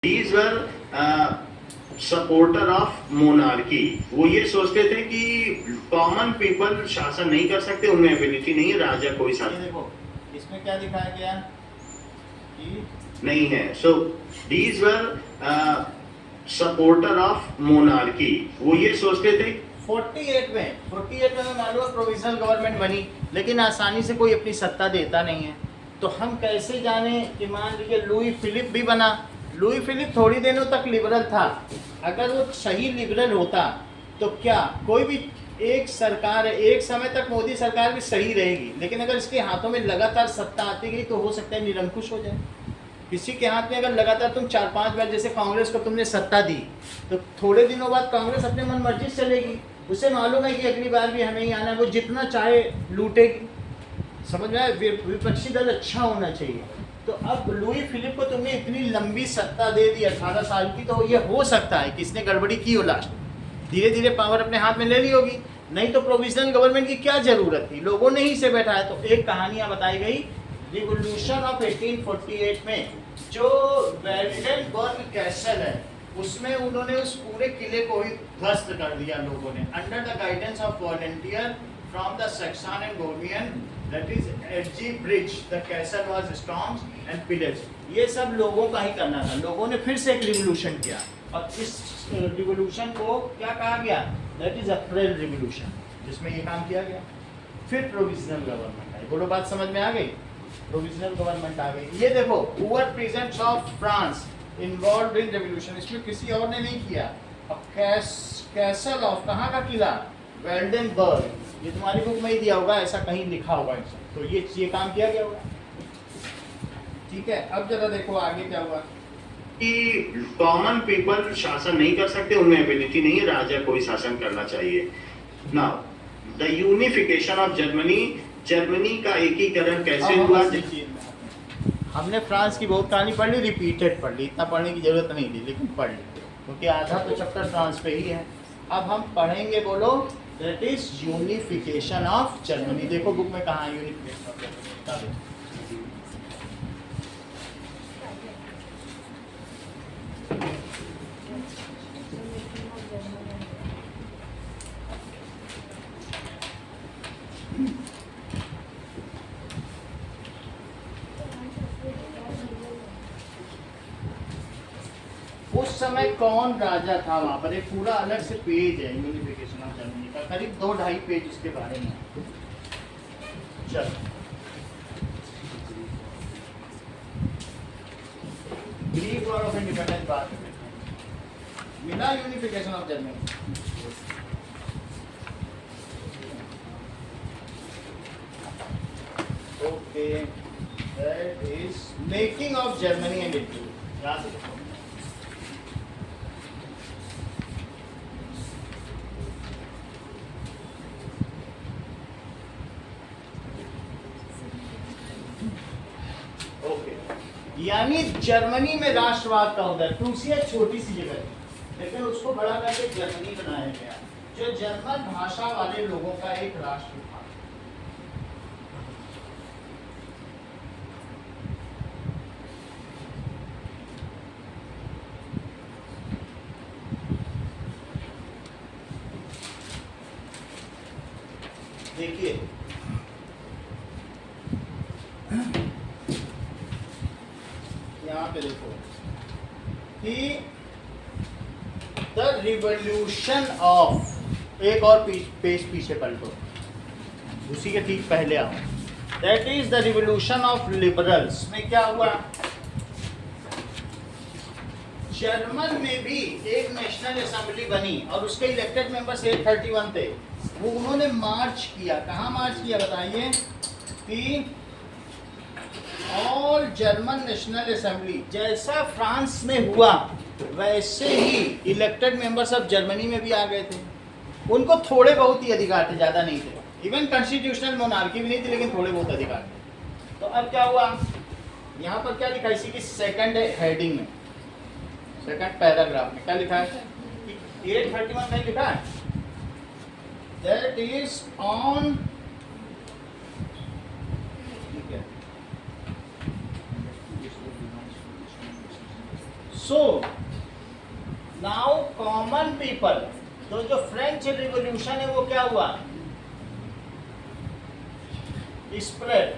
These were supporter of monarchy. वो ये सोचते थे कि कॉमन पीपल शासन नहीं कर सकते, उनमें एबिलिटी नहीं है, राजा कोई शासन। देखो इसमें क्या दिखाया गया कि नहीं है। सो these were supporter of monarchy. वो ये सोचते थे 48 में मालूम है प्रोविजनल गवर्नमेंट बनी, लेकिन आसानी से कोई अपनी सत्ता देता नहीं है। तो हम कैसे जाने कि मान लीजिए लुई फिलिप भी बना। लुई फिलिप थोड़ी दिनों तक लिबरल था। अगर वो सही लिबरल होता तो क्या कोई भी एक सरकार है, एक समय तक मोदी सरकार भी सही रहेगी, लेकिन अगर इसके हाथों में लगातार सत्ता आती गई तो हो सकता है निरंकुश हो जाए। किसी के हाथ में अगर लगातार तुम 4-5 बार, जैसे कांग्रेस को तुमने सत्ता दी, तो थोड़े दिनों बाद कांग्रेस अपने मन मर्जी से चलेगी। उसे मालूम है कि अगली बार भी हमें ही आना है, वो जितना चाहे लूटेगी। समझ में आया? विपक्षी दल अच्छा होना चाहिए। तो अब लुई फिलिप को तुमने इतनी लंबी सत्ता दे दी 18 साल की, तो ये हो सकता है कि इसने गड़बड़ी की हो, लास्ट धीरे धीरे पावर अपने हाथ में ले ली होगी। नहीं तो प्रोविजनल गवर्नमेंट की क्या जरूरत थी, लोगों ने ही से बैठाया। तो एक कहानियां बताई गई रिवोल्यूशन ऑफ 1848 में, जो वेल्डेनबर्ग कैसल है, उसमें उन्होंने उस पूरे किले को ही ध्वस्त कर दिया लोगों ने, under the guidance of volunteer from the Saxon and Bormian, that is Edgy bridge, the castle was stormed and pillared. ये सब लोगों का ही करना था। लोगों ने फिर से एक रिवोल्यूशन किया, और इस रिवोल्यूशन को क्या कहा गया, दैट इज अप्रैल रिवोल्यूशन, जिसमें ये काम किया गया। फिर प्रोविजनल गवर्नमेंट आई। बोलो बात समझ में आ गई? प्रोविजनल गवर्नमेंट आ गई। ये देखो, poor peasants of France involved in revolution, इसमें किसी और ने नहीं किया। अब कैसल ऑफ, कहाँ का किला, वेल्डेनबर्ग, ये तुम्हारी बुक में ही दिया होगा, ऐसा कहीं लिखा होगा। तो ये काम किया गया होगा। ठीक है, अब जरा देखो आगे क्या हुआ कि कॉमन पीपल शासन नहीं कर सकते, उनमें एबिलिटी नहीं है, राजा कोई शासन करना चाहिए। Now the unification of Germany, Germany का एकीकरण कैसे हुआ? हमने फ्रांस की बहुत कहानी पढ़ ली, रिपीटेड पढ़ ली, इतना पढ़ने की जरूरत नहीं थी, लेकिन पढ़ ली, क्योंकि आधा तो चैप्टर फ्रांस पे ही है। अब हम पढ़ेंगे, बोलो, that is unification of Germany. देखो बुक में कहाँ है यूनिफिकेशन ऑफ जर्मनी। उस समय कौन राजा था वहां पर, एक पूरा अलग से पेज है यूनिफिकेशन ऑफ जर्मनी का, करीब 2-2.5 पेज इसके बारे में। चलो, ग्रीक वॉर ऑफ इंडिपेंडेंस बात मिला unification of Germany. Okay, that is making of Germany and Italy. याद रखो, यानी जर्मनी में राष्ट्रवाद का उदय। प्रूसिया छोटी सी जगह थी, लेकिन उसको बड़ा करके जर्मनी बनाया गया, जो जर्मन भाषा वाले लोगों का एक राष्ट्र था। देखिए, यहाँ पे देखो कि द रिवोल्यूशन ऑफ, एक और पेज पीछे पलटो, उसी के ठीक पहले आओ, that is the revolution of liberals में क्या हुआ, जर्मन में भी एक नेशनल असेंबली बनी और उसके इलेक्टेड मेंबर्स 831 थे। वो उन्होंने मार्च किया, कहाँ मार्च किया बताइए, कि ऑल जर्मन नेशनल असेंबली, जैसा फ्रांस में हुआ वैसे ही इलेक्टेड मेंबर्स ऑफ जर्मनी में भी आ गए थे। उनको थोड़े बहुत ही अधिकार थे, ज़्यादा नहीं थे, इवन कॉन्स्टिट्यूशनल मोनार्की भी नहीं थी, लेकिन थोड़े बहुत अधिकार थे। तो अब क्या हुआ, यहाँ पर क्या लिखा है, इसी की सेकंड हेडिंग में, सेकंड पैराग्राफ में क्या लिखा है, 831 में लिखा है, that is on so now common people, तो जो फ्रेंच रिवॉल्यूशन है वो क्या हुआ, spread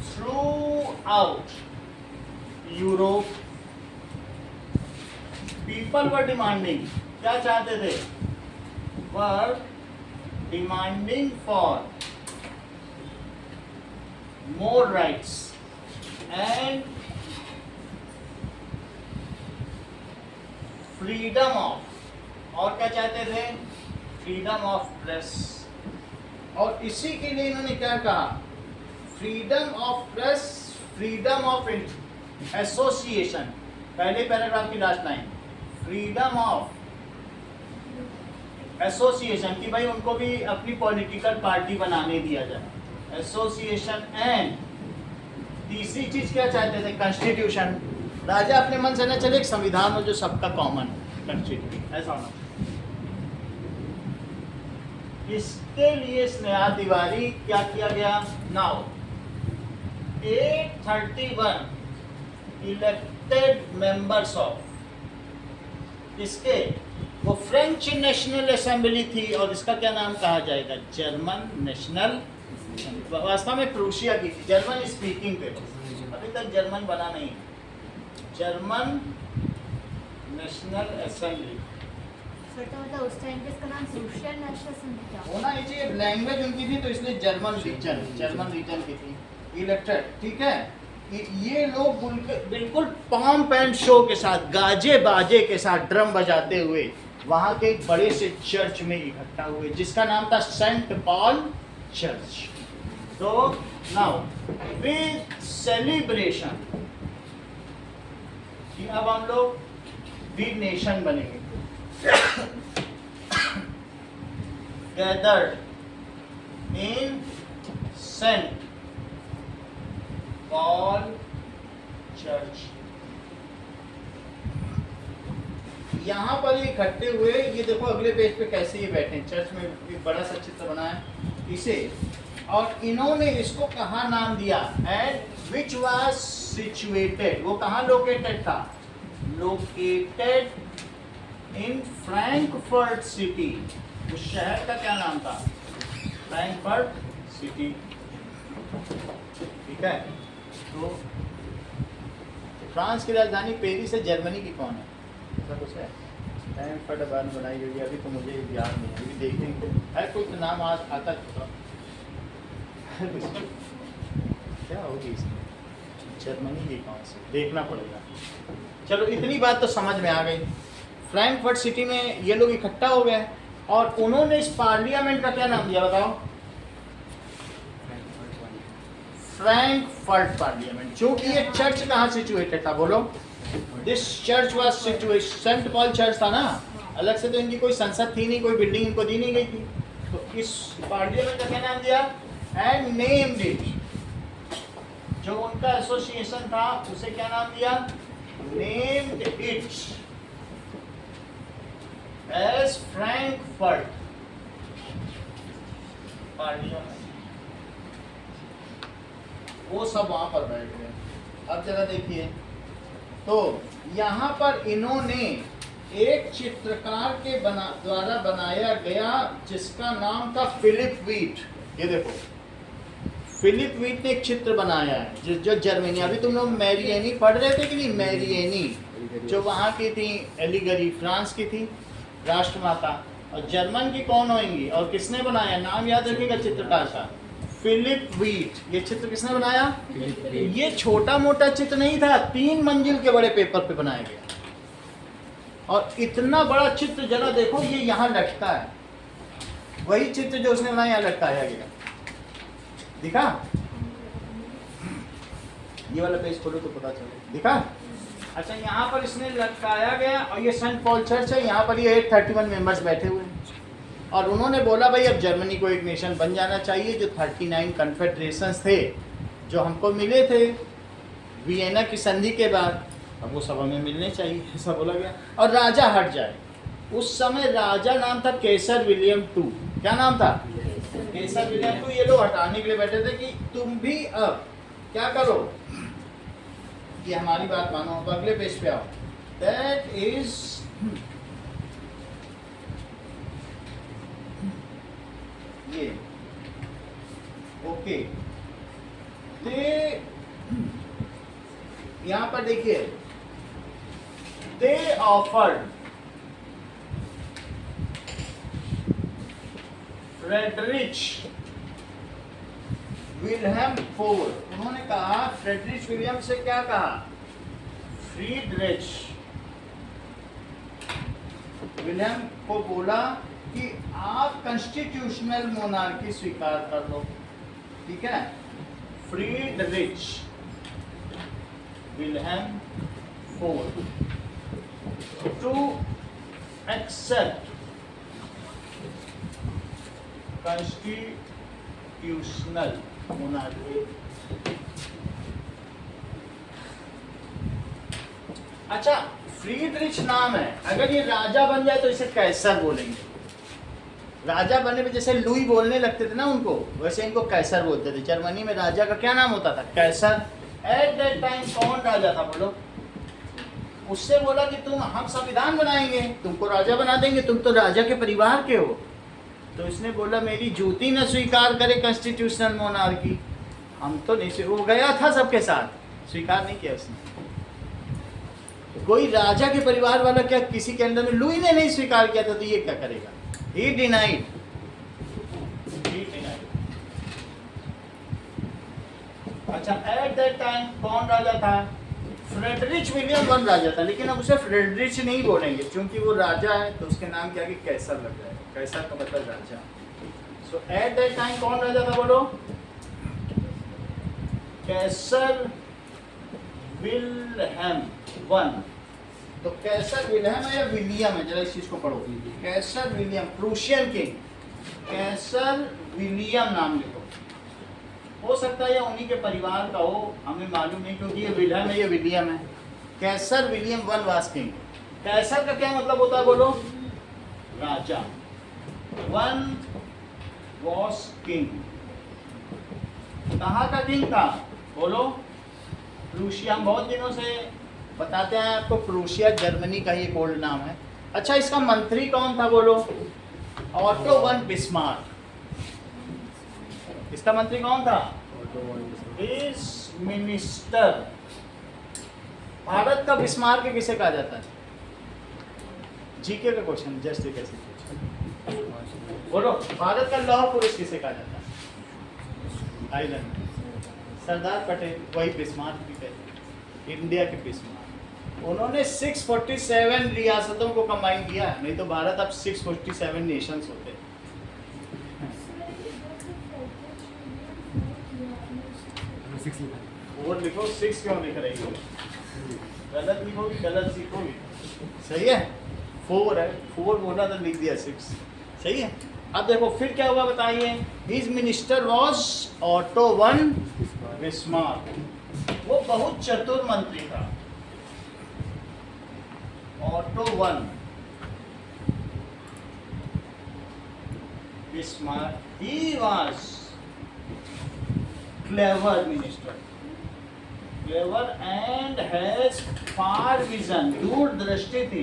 through out Europe. People were demanding, क्या चाहते थे, were demanding for more rights and freedom of, और क्या चाहते थे, फ्रीडम ऑफ प्रेस। और इसी के लिए इन्होंने क्या कहा, freedom of press, freedom of association, पहले पैराग्राफ की last line, freedom of association, कि भाई उनको भी अपनी पॉलिटिकल पार्टी बनाने दिया जाए, एसोसिएशन। एंड तीसरी चीज क्या चाहते थे, कॉन्स्टिट्यूशन। राजा अपने मन से न चले, एक संविधान हो जो सबका कॉमन, कॉन्स्टिट्यूशन ऐसा होना। इसके लिए स्नेहा तिवारी क्या किया गया, नाउ 831 इलेक्टेड मेंबर्स ऑफ, इसके वो फ्रेंच नेशनल असेंबली थी, और इसका क्या नाम कहा जाएगा, जर्मन नेशनल, वास्तव में प्रूशिया की थी, जर्मन स्पीकिंग थे, अभी तक जर्मन बना नहीं, जर्मन नेशनल असेंबली। मतलब उस टाइम पे इसका नाम सोशल नेशनल असेंबली क्या होना ही चाहिए, लैंग्वेज उनकी थी तो इसलिए जर्मन रीजन की थी, इलेक्टेड, ठीक है। ये लोग बिल्कुल पॉम्प एंड शो के साथ, गाजे बाजे के साथ, ड्रम बजाते हुए वहां के एक बड़े से चर्च में इकट्ठा हुए, जिसका नाम था सेंट पॉल चर्च। तो नाउ विद सेलिब्रेशन कि अब हम लोग बिग नेशन बनेंगे, gathered in Saint Paul Church, यहाँ पर ये इकट्ठे हुए। ये देखो अगले पेज पे कैसे ये बैठे हैं, चर्च में एक बड़ा सा चित्र बना है इसे, और इन्होंने इसको कहाँ नाम दिया, एट विच वाज सिचुएटेड, वो कहाँ लोकेटेड था, लोकेटेड इन फ्रैंकफर्ट सिटी, उस शहर का क्या नाम था, फ्रैंकफर्ट सिटी, ठीक है। तो फ्रांस की राजधानी पेरिस है, जर्मनी की कौन है, ऐसा कुछ है, फ्रैंकफर्ट बाद बनाई गई है, अभी तो मुझे याद नहीं है, अभी देखेंगे है कोई तो नाम आज आता तो क्या होगी इसमें, जर्मनी की कौन सी, देखना पड़ेगा। चलो इतनी बात तो समझ में आ गई। फ्रैंकफर्ट सिटी में ये लोग इकट्ठा हो गए, और उन्होंने इस पार्लियामेंट का क्या नाम दिया बताओ, फ्रैंकफर्ट पार्लियामेंट। क्योंकि ये चर्च कहाँ सिचुएटेड था, बोलो, this church was situated, Saint Paul church था ना, अलग से तो इनकी कोई संसद थी नहीं, कोई बिल्डिंग इनको दी नहीं गई थी, तो इस पार्लियामेंट का क्या नाम दिया, एंड नेम्ड इट, जो उनका एसोसिएशन था उसे क्या नाम दिया, named it as Frankfurt parliament. वो सब वहां पर बैठ गए। अब जरा देखिए, तो यहाँ पर इन्होंने एक चित्रकार के द्वारा बनाया गया जिसका नाम था फिलिप वीट, ये देखो फिलिप वीट ने एक चित्र बनाया है जो जर्मनी, अभी तुम लोग मैरियनी पढ़ रहे थे कि नहीं, मैरियनी जो वहाँ की थी, एलिगरी फ्रांस की थी राष्ट्रमाता, और जर्मन की कौन होंगी, और किसने बनाया, नाम याद रखिएगा चित्रकार का, फिलिप वीट। ये चित्र किसने बनाया, ये छोटा मोटा चित्र नहीं था, 3 मंजिल के बड़े पेपर पे बनाया गया, और इतना बड़ा चित्र जरा देखो, ये यहाँ लटका है, वही चित्र जो उसने बनाया यहाँ लटकाया गया, दिखा, ये वाला पेज खोलो तो पता चले, दिखा। अच्छा, यहाँ पर इसने लटकाया गया, और ये सेंट पॉल चर्च है, यहाँ पर ये 831 मेंबर्स बैठे हुए हैं, और उन्होंने बोला भाई अब जर्मनी को एक नेशन बन जाना चाहिए, जो 39 कन्फेडरेशंस थे जो हमको मिले थे वियना की संधि के बाद, अब वो सब हमें मिलने चाहिए, ऐसा बोला गया, और राजा हट जाए। उस समय राजा नाम था केसर विलियम II, क्या नाम था, केसर विलियम II। ये लोग हटाने के लिए बैठे थे कि तुम भी अब क्या करो, ये हमारी बात मानो, अब अगले पेज पे आओ। दैट इज ये ओके, दे यहां पर देखिए, they offered Friedrich Wilhelm four, उन्होंने कहा फ्रेडरिच विलियम से क्या कहा, फ्रीडरिच विलियम को बोला कि आप कॉन्स्टिट्यूशनल मोनार्की स्वीकार कर लो, ठीक है। Friedrich Wilhelm four to accept constitutional monarchy. अच्छा, फ्रीडरिच नाम है, अगर ये राजा बन जाए तो इसे कैसर बोलेंगे। राजा बनने पे जैसे लुई बोलने लगते थे ना उनको, वैसे इनको कैसर बोलते थे। जर्मनी में राजा का क्या नाम होता था, कैसर। एट दैट टाइम कौन राजा था बोलो, उससे बोला कि तुम, हम संविधान बनाएंगे, तुमको राजा बना देंगे, तुम तो राजा के परिवार के हो। तो इसने बोला मेरी जूती न स्वीकार करे कॉन्स्टिट्यूशनल मोनार्की, हम तो नहीं, वो गया था सबके साथ, स्वीकार नहीं किया उसने। कोई राजा के परिवार वाला क्या किसी के अंदर में, लुई ने नहीं स्वीकार किया था तो ये क्या करेगा, he denied। अच्छा, एट दैट टाइम कौन राजा था, फ्रेडरिच विलियम वन राजा था, लेकिन अब उसे फ्रेडरिच नहीं बोलेंगे क्योंकि वो राजा है, तो उसके नाम क्या कि कैसर लग जाएगा, कैसर का मतलब राजा। सो एट दैट टाइम कौन राजा था बोलो, कैसर विल्हेम वन। तो कैसर विल्हेम है या विलियम है, जरा इस चीज को पढ़ो, कैसर विलियम प्रूशियन किंग, कैसर विलियम नाम लिखो। हो सकता है या उन्हीं के परिवार का हो, हमें मालूम नहीं क्योंकि ये विल्हेम है ये विलियम है। कैसर विलियम वन वाज किंग। कैसर का क्या मतलब होता है बोलो, राजा। वन वॉज किंग, कहाँ का किंग था बोलो, प्रूशिया। हम बहुत दिनों से बताते हैं आपको, प्रूशिया जर्मनी का ही एक ओल्ड नाम है। अच्छा, इसका मंत्री कौन था बोलो, ऑटो वन बिस्मार्क। इसका मंत्री कौन था, इस मिनिस्टर। भारत का बिस्मार्क किसे कहा जाता है, जीके का क्वेश्चन, जस्ट कैसे बोलो, भारत का लौह पुरुष किसे कहा जाता है, आइलैंड सरदार पटेल, वही बिस्मार्क भी कहते, इंडिया के बिस्मार्क। उन्होंने 647 रियासतों को कंबाइन किया, नहीं तो भारत अब 647 नेशंस होते। और लिखो 6 क्यों लिख रही हो, गलत लिखोगी, गलत सीखोगी। सही है, 4 है, 4 बोला तो लिख दिया 6, सही है। अब देखो फिर क्या हुआ बताइए, his minister was Otto von Bismarck. वो बहुत चतुर मंत्री था, Otto von Bismarck. He was clever minister, clever and has far vision, दूरदृष्टि थी,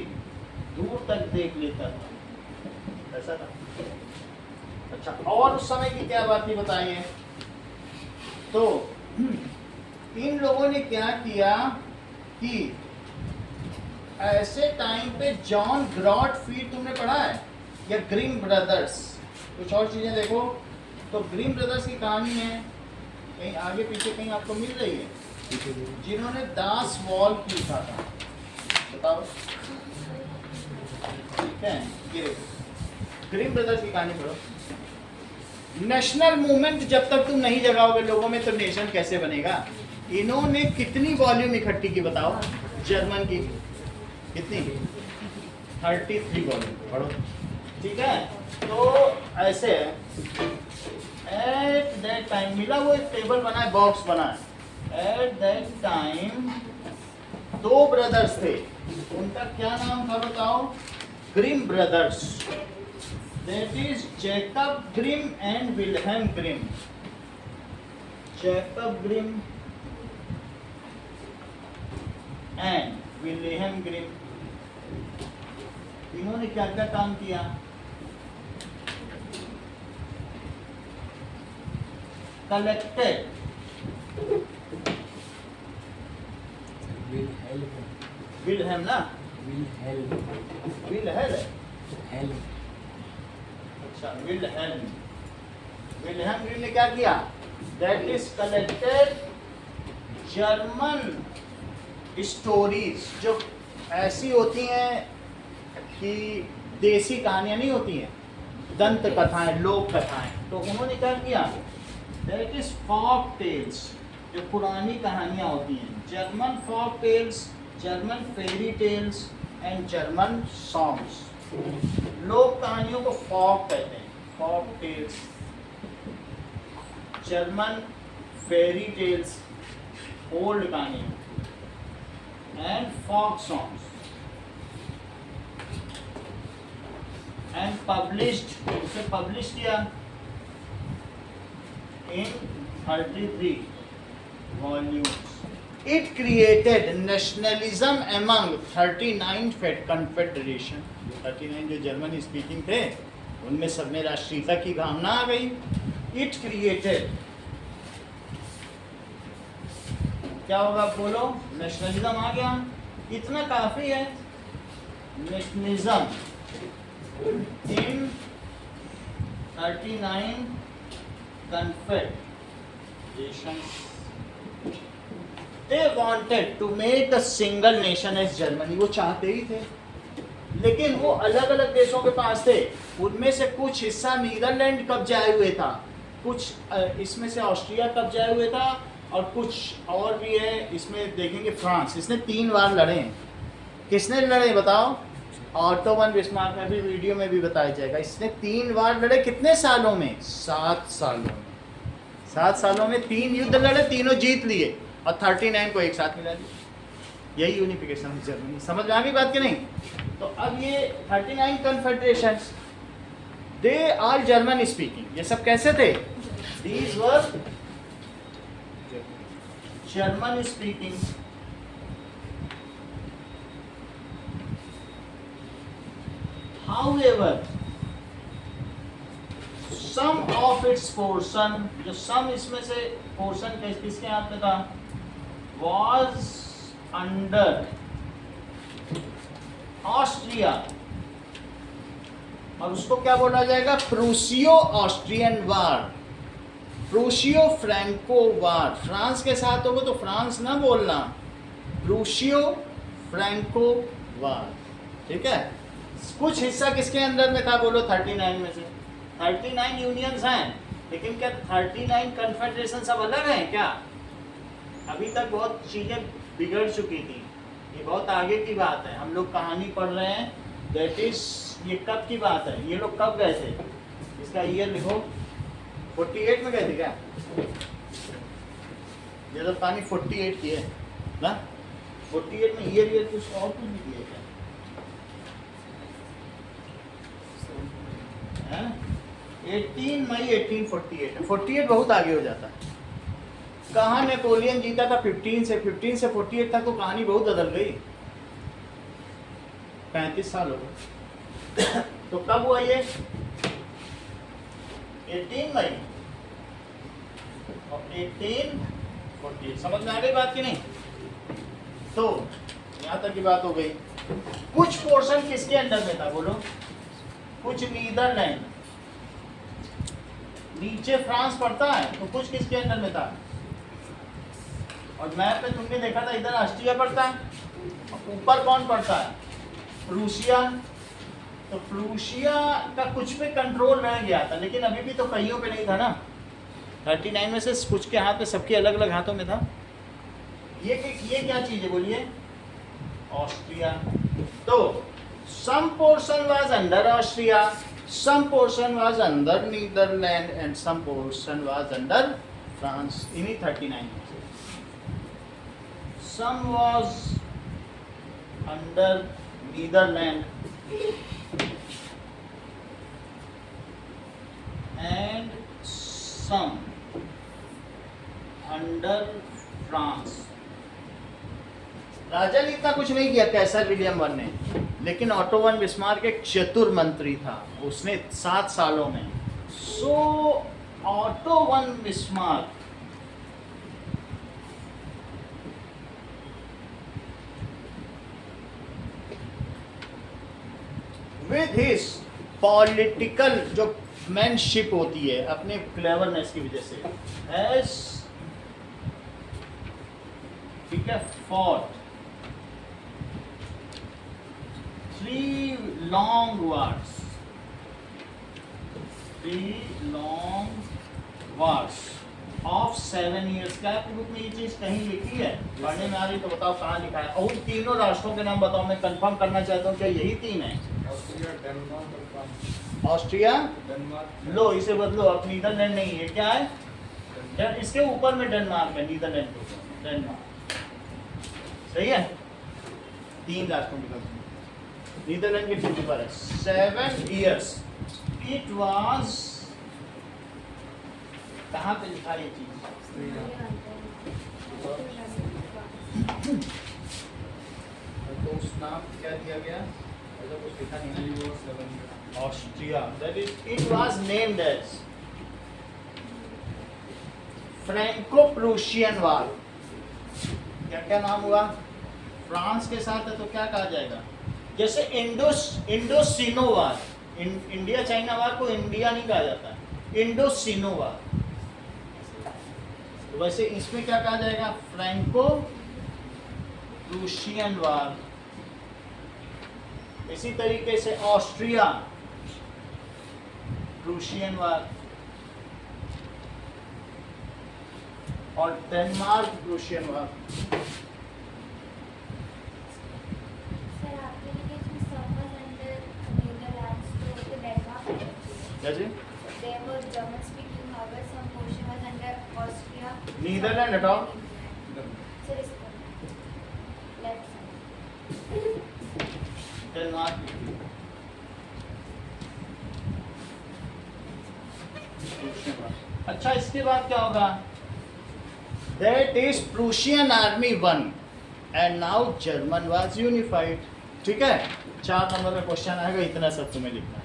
दूर तक देख लेता था, ऐसा था। अच्छा, और उस समय की क्या बात थी बताइए, तो इन लोगों ने क्या किया कि ऐसे टाइम पे जॉन ग्रॉटफील्ड तुमने पढ़ा है, या ग्रीम ब्रदर्स, कुछ और चीजें देखो। तो ग्रीम ब्रदर्स की कहानी है, कहीं आगे पीछे कहीं आपको मिल रही है, जिन्होंने दास वॉल लिखा था, बताओ, ठीक है। ये ग्रीम ब्रदर्स की कहानी पढ़ो। नेशनल मूवमेंट जब तक तुम नहीं जगाओगे लोगों में तो नेशन कैसे बनेगा। इन्होंने कितनी वॉल्यूम इकट्ठी की बताओ, जर्मन की कितनी, 33 वॉल्यूम, पढ़ो, ठीक है। तो ऐसे है, एट दैट टाइम मिला, वो एक टेबल बना है, बॉक्स बना है। एट दैट टाइम 2 ब्रदर्स थे, उनका क्या नाम था बताओ, Grimm brothers. That is Jacob Grimm and Wilhelm Grimm. Jacob Grimm and William Grimm, इन्होंने क्या क्या काम किया? कलेक्टेड विलहेम ना, विलहेम, अच्छा विलहेम ग्रीन ने क्या किया? That is collected German stories, जो ऐसी होती हैं कि देसी कहानियां नहीं होती हैं, दंत कथाएं, लोक कथाएं, तो उन्होंने क्या किया? दैट इज फॉक टेल्स, जो पुरानी कहानियां होती हैं, German folk tales, German fairy tales and German songs. लोक कहानियों को फॉक कहते हैं, folk tales, German fairy tales, old कहानियां, and folk songs, and published, उसे पब्लिश किया in 33 volumes. It created nationalism among 39 confederation. 39 जो जर्मन स्पीकिंग थे उनमें सब में राष्ट्रीयता की भावना आ गई। It created, क्या होगा बोलो? नेशनलिज्म आ गया, इतना काफी है। Nationalism in 39 confederations. They wanted to make a single nation as Germany. वो चाहते ही थे, लेकिन वो अलग अलग देशों के पास थे। उनमें से कुछ हिस्सा नीदरलैंड कब्जाए हुए था, कुछ इसमें से ऑस्ट्रिया कब्जाए हुए था, और कुछ और भी है। इसमें देखेंगे फ्रांस, इसने 3 बार लड़े हैं। किसने लड़े बताओ? ऑटो वन बिस्मार्क में भी, वीडियो में भी बताया जाएगा। इसने 3 बार लड़े, कितने सालों में? 7 सालों में। 7 सालों में 3 युद्ध लड़े, तीनों जीत लिए, और 39 को एक साथ मिला दिया। यही यूनिफिकेशन ऑफ जर्मनी। समझ में आ गई बात कि नहीं? तो अब ये 39 confederation, they are German speaking. ये सब कैसे थे? These were German speaking. However, some of its portion, जो some इसमें से portion किसके हाथ में था? Was under Austria, और उसको क्या बोला जाएगा? प्रूसियो ऑस्ट्रियन वार, प्रूसियो फ्रैंको वार। फ्रांस के साथ होगा तो फ्रांस ना बोलना, प्रूसियो फ्रैंको वार, ठीक है? कुछ हिस्सा किसके अंदर में था बोलो? 39 में से। 39 यूनियंस हैं, लेकिन क्या 39 कन्फेडरेशन सब अलग हैं क्या? अभी तक बहुत चीजें बिगड़ चुकी थी, ये बहुत आगे की बात है। हम लोग कहानी पढ़ रहे हैं, दैट इज, ये कब की बात है? ये लोग कब गए थे? इसका ईयर लिखो। 48 में गए थे क्या? ये तो पानी 48 की है ना? 48 में ईयर कुछ और कुछ भी दिए क्या? 18 मई 1848। 48 बहुत आगे हो जाता है। कहाँ नेपोलियन जीता था? 15 से 48 तक तो कहानी बहुत बदल गई। 35 साल हो गए। तो कब हुआ ये? 18 मई और 1848। समझ में आ गई बात की नहीं? तो यहाँ तक की बात हो गई। कुछ पोर्शन किसके अंडर में था बोलो? कुछ नीदरलैंड, नीचे फ्रांस पड़ता है, तो कुछ किसके अंदर में था? और मैप में तुमने देखा था इधर ऑस्ट्रिया पड़ता है, ऊपर कौन पड़ता है? प्रूसिया। तो प्रूसिया का कुछ पे कंट्रोल रह गया था, लेकिन अभी भी तो कईयों पे नहीं था ना। 39 में से कुछ के हाथ में, सबके अलग अलग हाथों में था। ये क्या चीज है बोलिए? ऑस्ट्रिया। तो some portion was under Austria, some portion was under Netherlands, and some portion was under France. इन्हीं 39 में से some was under Netherlands and some under France. राजा ने इतना कुछ नहीं किया कैसर विलियम वन ने, लेकिन ऑटो वन बिस्मार्क एक चतुर मंत्री था, उसने 7 सालों में। So Otto von Bismarck with his political जो मैनशिप होती है, अपने क्लेवरनेस की वजह से, हैज, ठीक है, fought 3 long wars, 3 long wars of 7 years। क्या आपकी बुक में ये चीज कहीं लिखी है? पढ़ने में आ रही तो बताओ कहाँ लिखा है। और तीनों राष्ट्रों के नाम बताओ, मैं कंफर्म करना चाहता हूँ क्या यही 3 है? ऑस्ट्रिया, लो इसे बदलो, अब नीदरलैंड नहीं है, क्या है? इसके ऊपर में डेनमार्क है, नीदरलैंड के ऊपर में डेनमार्क, सही है? 3 राष्ट्रों की तरफ नीदरलैंड के ठीक ऊपर है। 7 years इट वाज, कहाँ पे लिखा ये चीज? तो उस नाम क्या दिया गया? ऐसा कुछ लिखा नहीं ना। Austria, that is, it was named as Franco Prussian war. क्या क्या नाम हुआ? फ्रांस के साथ है तो क्या कहा जाएगा? जैसे इंडो सीनो वार, इंडिया चाइना वार को इंडिया नहीं कहा जाता, इंडो सीनो वार। तो वैसे इसमें क्या कहा जाएगा? फ्रैंको प्रूशियन वार। इसी तरीके से ऑस्ट्रिया प्रूशियन वार और डेनमार्क प्रूशियन वार। सर आपके लिए जो सफर अंडर नीदरलैंड्स तो डेनमार्क है। क्या जी? There were German speaking, however some portion was under Austria. Netherland हटाओ। Sir इसका left side. डेनमार्क। अच्छा, इसके बाद क्या होगा? That is Prussian army won and now German was unified। ठीक है, 4 नंबर में क्वेश्चन आएगा, इतना सब तुम्हें लिखना है,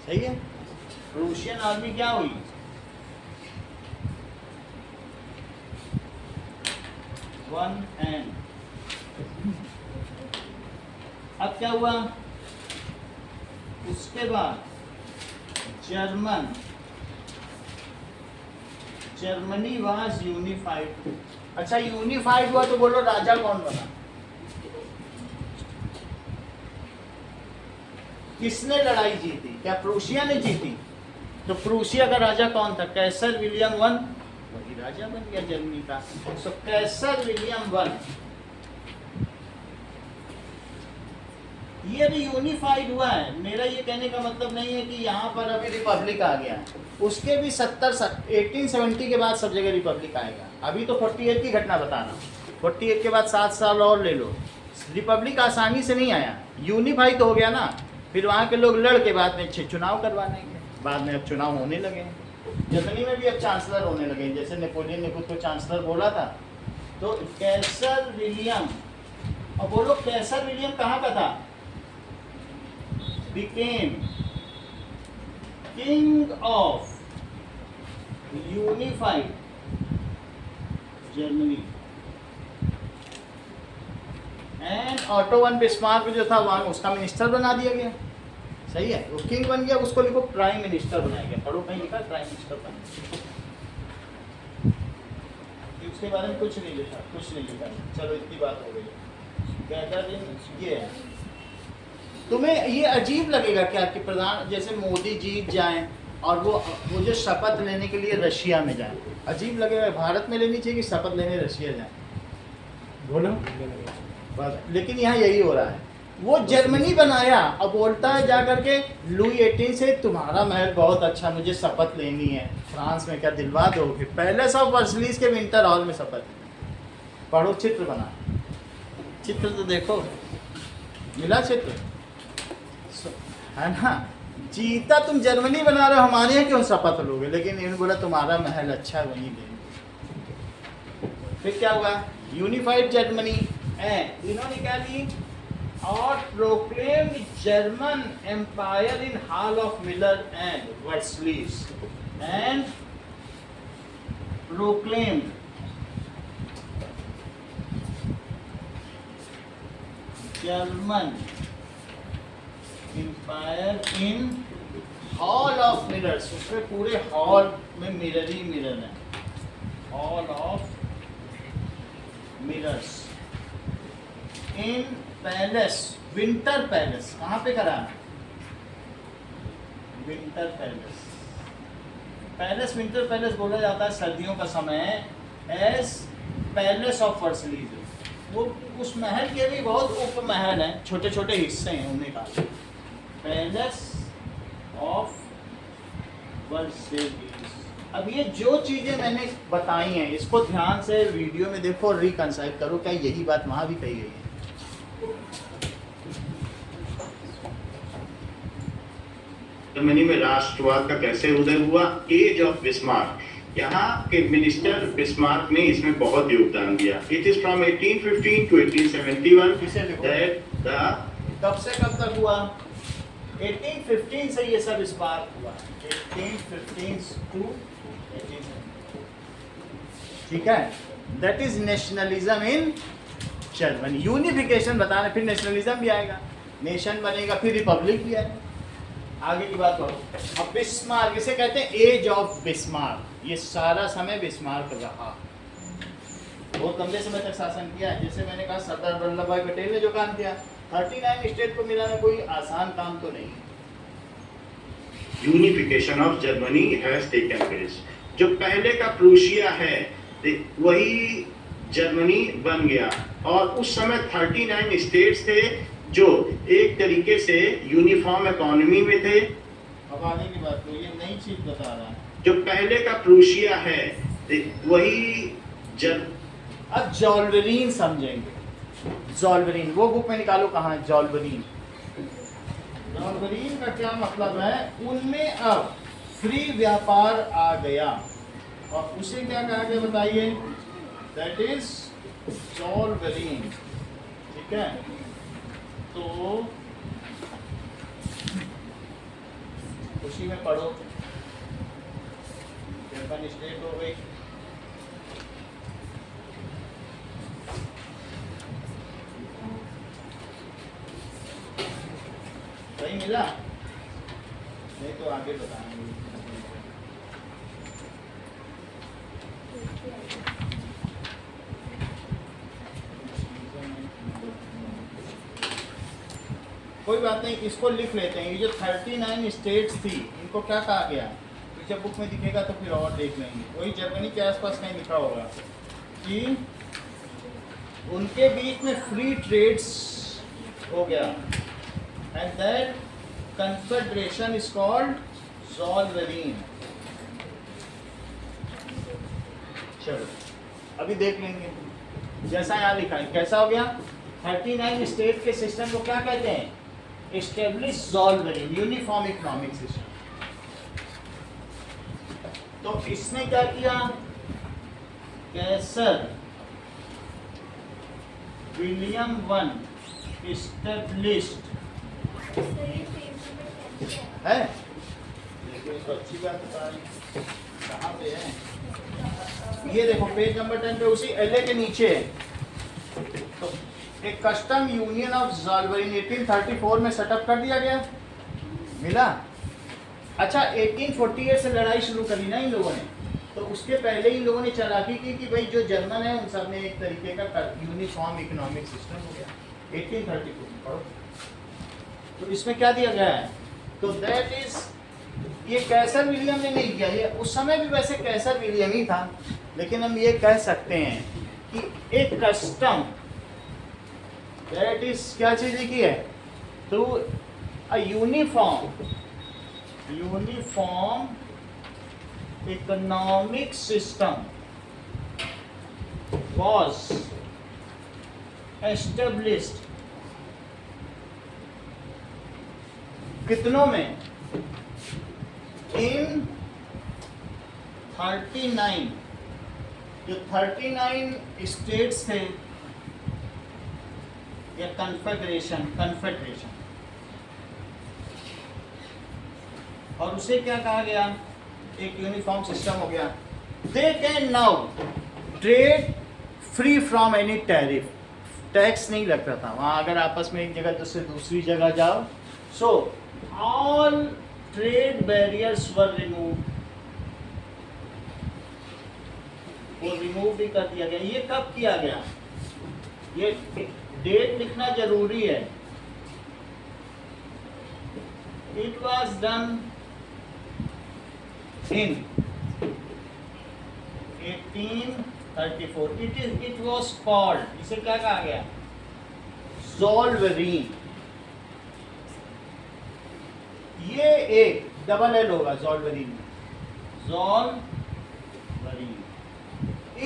सही है? प्रूशियन आर्मी क्या हुई? वन एंड अब क्या हुआ? उसके बाद जर्मनी वाज यूनिफाइड। अच्छा, यूनिफाइड हुआ तो बोलो राजा कौन बना? किसने लड़ाई जीती? क्या प्रूशिया ने जीती? तो प्रूशिया का राजा कौन था? कैसर विलियम वन, वही राजा बन गया जर्मनी का। सो कैसर विलियम वन ये भी यूनिफाइड हुआ है। मेरा ये कहने का मतलब नहीं है कि यहाँ पर अभी रिपब्लिक आ गया, उसके भी 1870 के बाद सब जगह रिपब्लिक आएगा। अभी तो 48 की घटना बता रहा हूँ, 48 के बाद 7 साल और ले लो, रिपब्लिक आसानी से नहीं आया। यूनिफाई तो हो गया ना, फिर वहाँ के लोग लड़ के बाद में चुनाव करवाने के, बाद में अब चुनाव होने लगे। जर्मनी में भी अब चांसलर होने लगे, जैसे नेपोलियन ने खुद को चांसलर बोला था। तो कैसर विलियम, और बोलो कैसर विलियम कहाँ का था? became king of unified Germany and auto von Bismarck जो था वहाँ उसका मिनिस्टर बना दिया गया। सही है, वो किंग बन गया, उसको लिखो प्राइम मिनिस्टर बनाया गया। पढ़ो कहीं लिखा प्राइम मिनिस्टर बना, उसके बारे में कुछ नहीं लिखा, कुछ नहीं लिखा। चलो इतनी बात हो गई। कहता दिन ये है, तुम्हें ये अजीब लगेगा क्या कि प्रधान जैसे मोदी जीत जाएं और वो जो शपथ लेने के लिए रशिया में जाएं? अजीब लगेगा। भारत में लेनी चाहिए कि शपथ लेने रशिया जाएं? बोलो। लेकिन यहाँ यही हो रहा है, वो जर्मनी बनाया, अब बोलता है जा करके लुई 18 से तुम्हारा महल बहुत अच्छा, मुझे शपथ लेनी है। फ्रांस में क्या दिलवा दोगे? पहले सब वर्सलीज के विंटर हॉल में शपथ। पढ़ो, चित्र बना, चित्र तो देखो, मिला चित्र है ना? जीता तुम जर्मनी बना रहे हो, हमारे यहाँ क्यों शपथ लोगे? लेकिन इन्होंने बोला तुम्हारा महल अच्छा है, वहीं लेंगे। फिर क्या हुआ? यूनिफाइड जर्मनी, एंड इन्होंने क्या ली और proclaimed German empire in hall of Miller and Versailles and proclaimed German empire in hall of mirrors, उसमें पूरे हॉल में मिरर ही मिरर है, hall of mirrors in palace winter palace. कहाँ पे करा? Winter palace. Palace winter palace बोला जाता है सर्दियों का समय एज पैलेस ऑफ वर्सलीज। वो उस महल के भी बहुत उपमहल हैं, छोटे छोटे हिस्से हैं, उन्हें कहा पैलेस ऑफ वर्सलीज। अब ये जो चीजें मैंने बताई हैं इसको ध्यान से वीडियो में देखो और रिकंसाइल करो, क्या यही बात वहां भी कही गई है? जर्मनी में राष्ट्रवाद का कैसे उदय हुआ? Age of Bismarck. यहाँ के मिनिस्टर बिस्मार्क ने इसमें बहुत योगदान दिया। It is from 1815 to 1871 that the कब से कब तक हुआ? 1815 से ये सब स्पार्क हुआ, 1815 to 1870। ठीक है, that is nationalism in Germany. Unification बताना, फिर नेशनलिज्म भी आएगा, नेशन बनेगा, फिर रिपब्लिक भी आएगा। आगे की बात करो। अब बिस्मार्क, इसे कहते हैं एज ऑफ बिस्मार्क। ये सारा समय बिस्मार्क रहा, बहुत लंबे समय तक शासन किया है। जैसे मैंने कहा सरदार वल्लभ भाई पटेल ने जो काम किया, 39 स्टेट को मिलाना कोई आसान काम तो नहीं। Unification of Germany has taken place. जो पहले का प्रूशिया है वही जर्मनी बन गया, और उस समय 39 स्टेट्स थे जो एक तरीके से यूनिफॉर्म इकोनॉमी में थे। अब आगे की बात करो, ये नई चीज बता रहा है। जो पहले का प्रूशिया है वही अब जॉल्वरीन समझेंगे। जॉल्वरीन वो बुक में निकालो, कहाँ है जॉल्वरीन? जॉल्वरीन का क्या मतलब है? उनमें अब फ्री व्यापार आ गया, और उसे क्या कहा गया बताइए? That is Zollverein. ठीक है, तो उसी में पढ़ो। जर्मन स्टेट हो गई, सही मिला? नहीं तो आगे बताएंगे। कोई बात नहीं, इसको लिख लेते हैं। ये जो 39 स्टेट्स थी, इनको क्या कहा गया? तो जब बुक में दिखेगा तो फिर और देख लेंगे। वही जर्मनी के आसपास कहीं लिखा होगा कि उनके बीच में फ्री ट्रेड्स हो गया, and that confederation is called Zollverein. चलो अभी देख लेंगे। जैसा यहाँ लिखा है, कैसा हो गया? 39 स्टेट के सिस्टम को क्या कहते हैं? Establish Zollverein, uniform economic system. तो इसने क्या किया? कैसर विलियम वन एस्टेब्लिश्ड है। लेकिन तो अच्छी बात बता रही, कहाँ पे है? ये देखो पेज नंबर 10 पे, उसी एलए के नीचे है। तो एक कस्टम यूनियन ऑफ ज़ॉल्वरीन 1834 में सेटअप कर दिया गया, मिला। अच्छा, 1848 से लड़ाई शुरू करी ना इन लोगों ने, तो उसके पहले इन लोगों ने चालाकी की कि भाई जो जर्मन है उन सब में एक तरीके का यूनिफॉर्म इकोनॉमिक सिस्टम हो गया। 1832 में पढ़ो। तो इसमें क्या दिया गया है? तो दैट इज, ये कैसर विलियम ने नहीं किया, ये उस समय भी वैसे कैसर विलियम ही था, लेकिन हम ये कह सकते हैं कि एक कस्टम, दैट इज क्या चीज लिखी है? Through a uniform economic system was established कितनों में? इन 39, जो 39 स्टेट्स थे या कन्फेडरेशन। और उसे क्या कहा गया, एक यूनिफॉर्म सिस्टम हो गया। They can now trade free from any tariff, tax नहीं लगता था वहाँ, अगर आपस में एक जगह से दूसरी जगह जाओ। सो ऑल ट्रेड बैरियर्स वर रिमूव, वो रिमूव भी कर दिया गया। ये कब किया गया, ये डेट लिखना जरूरी है। It was done in 1834। It was called, इसे क्या कहा गया, ज़ोल्वेरीन। ये एक डबल एल होगा ज़ोल्वेरीन में, ज़ोल्वेरीन।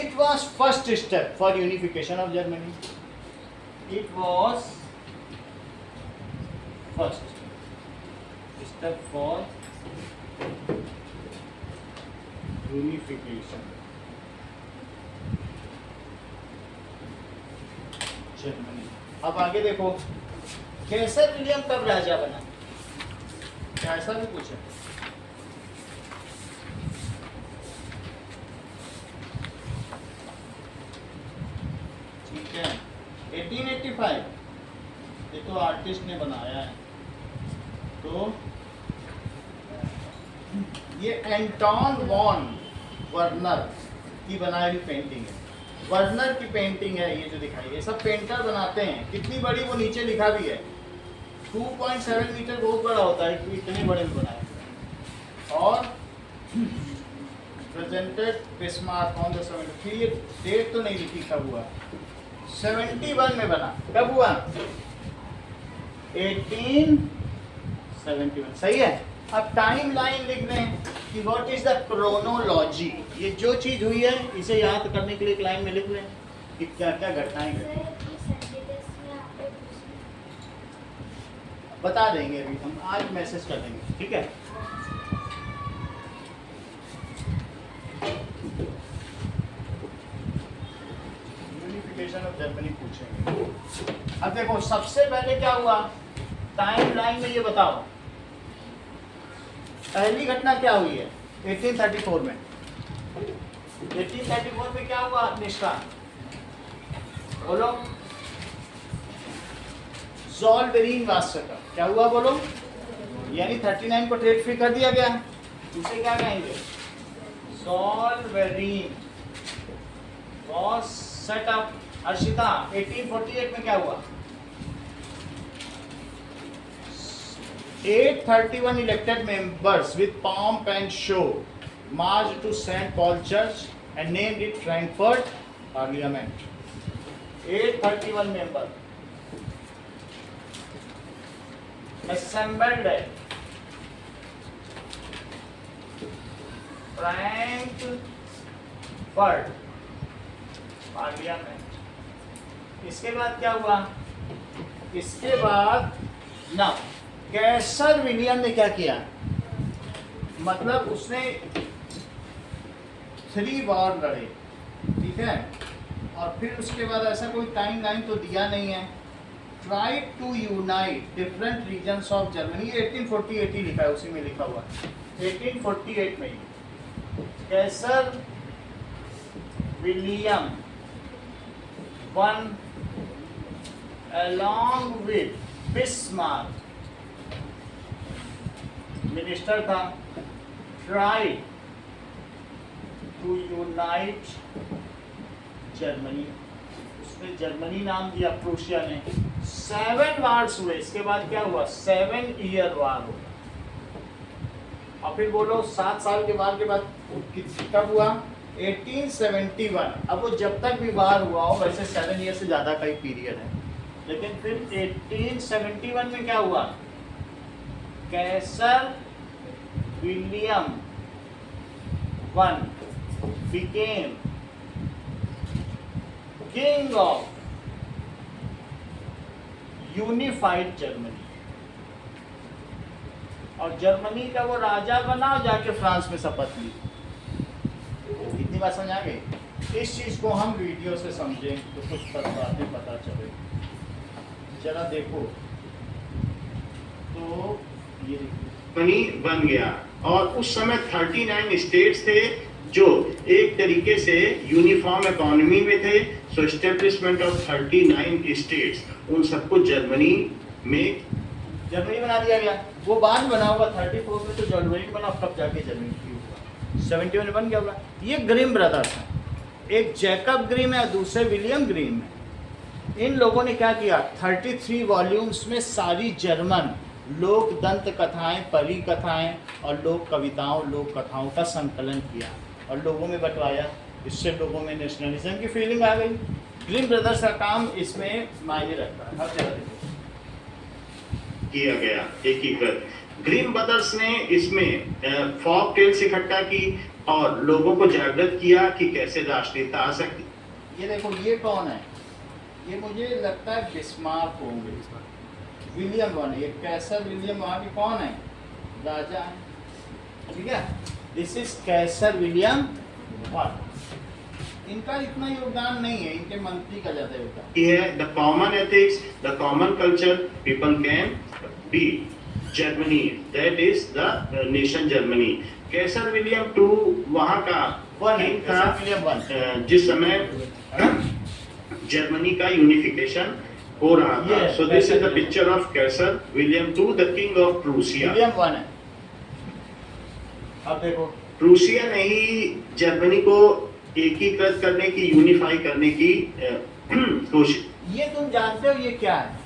It was first step for unification of Germany. It was first step for unification Germany. अब आगे देखो, कैसर विलियम कब राजा बना, क्या ऐसा भी पूछा? ठीक है, 1885, ये तो आर्टिस्ट ने बनाया है। तो ये एंटोन वॉन वर्नर की बनाई हुई पेंटिंग है। वर्नर की पेंटिंग है ये जो दिखाई है, सब पेंटर बनाते हैं। कितनी बड़ी, वो नीचे लिखा भी है, 2.7 मीटर बहुत बड़ा होता है, इतने बड़े में बनाए। और प्रेजेंटेड बिस्मार्क ऑन द 73, ये डेट तो नहीं लिखी कब हुआ, 71 में बना। कब हुआ, 1871, सही है। अब टाइम लाइन लिख रहे हैं कि व्हाट इज द क्रोनोलॉजी, ये जो चीज हुई है इसे याद करने के लिए एक लाइन में लिख रहे हैं कि क्या क्या घटनाएं घटी। बता देंगे अभी हम, आज मैसेज कर देंगे, ठीक है। यूनिफिकेशन ऑफ जर्मनी पूछेंगे। अब देखो सबसे पहले क्या हुआ, टाइम लाइन में ये बताओ, पहली घटना क्या हुई है 1834 में। 1834 में क्या हुआ निष्ठा, बोलो। ज़ोल्वेरीन वास्टर, क्या हुआ बोलो, यानी 39 को ट्रेड फ्री कर दिया गया, उसे क्या कहेंगे, ज़ोल्वेरीन वाज सेट अप। अर्शिता, 1848 में क्या हुआ, 831 elected members with pomp and show marched to St. Paul Church and named it Frankfurt Parliament. 831 members assembled at Frankfurt Parliament. इसके बाद क्या हुआ, इसके बाद ना कैसर विलियम ने क्या किया, मतलब उसने 3 वॉर लड़े, ठीक है। और फिर उसके बाद ऐसा कोई टाइम लाइन तो दिया नहीं है। Try to unite different regions of Germany, 1848 ही लिखा है, उसी में लिखा हुआ 1848 में ही Kaiser William one along with Bismarck, minister था, ट्राई टू यूनाइट जर्मनी, उसने जर्मनी नाम दिया प्रूशिया ने। 7 वार्स हुए, इसके बाद क्या हुआ, 7 ईयर वार हुआ। और फिर बोलो 7 साल के वार के बाद कब हुआ, 1871। अब वो जब तक भी वार हुआ हो, वैसे 7 ईयर से ज़्यादा का ही पीरियड है, लेकिन फिर 1871 में क्या हुआ, Kaiser William one became king of unified Germany, और जर्मनी का वो राजा बना और जाके फ्रांस में शपथ ली। इतनी बात समझ आ गई। इस चीज को हम वीडियो से समझें तो कुछ बातें पता चले। जरा देखो तो ये देखिए जर्मनी बन गया और उस समय 39 स्टेट्स थे जो एक तरीके से यूनिफॉर्म इकोनॉमी में थे। सो एस्टेब्लिशमेंट ऑफ 39 स्टेट्स, उन सबको जर्मनी बना दिया गया। वो बाद में बना होगा 34 में तो जर्मनी बना, तब जाके जर्मनी हुआ 71 में बन गया होगा। ये ग्रीम ब्रदर्स हैं, एक जैकब ग्रीम है, दूसरे विलियम ग्रीम है। इन लोगों ने क्या किया, 33 वॉल्यूम्स में सारी जर्मन लोक दंत कथाएं, परी कथाएं और लोक कविताओं, लोक कथाओं का संकलन किया और लोगों में बंटवाया। इससे लोगों में नेशनलिज्म की फीलिंग आ गई। ग्रीम ब्रदर्स का काम इसमें मायने रखता है। हर जगह किया गया एकीकृत। ग्रीम ब्रदर्स ने इसमें फॉक टेल्स इकट्ठा की और लोगों को जागृत किया कि कैसे राष्ट्रीयता आ सकती। ये देखो, ये कौन है, ये मुझे लगता है बिस्मार्क होंगे, विलियम वन। ये कैसर विलियम वहाँ के कौन है, राजा है, ठीक है। This is Kaiser William one. इनका इतना योगदान नहीं है, इनके मंत्री का ज्यादा योगदान है। The common ethics, the common culture, people can be Germany, that is the nation Germany. Kaiser William two वहाँ का किंग था विलियम वन, जिस समय जर्मनी का यूनिफिकेशन हो रहा था। So this is the picture of Kaiser William two, the king of Prussia. William one है। अब देखो, प्रूसिया ने ही जर्मनी को एकीकृत करने की, यूनिफाई करने की कोशिश। ये तुम जानते हो ये क्या है,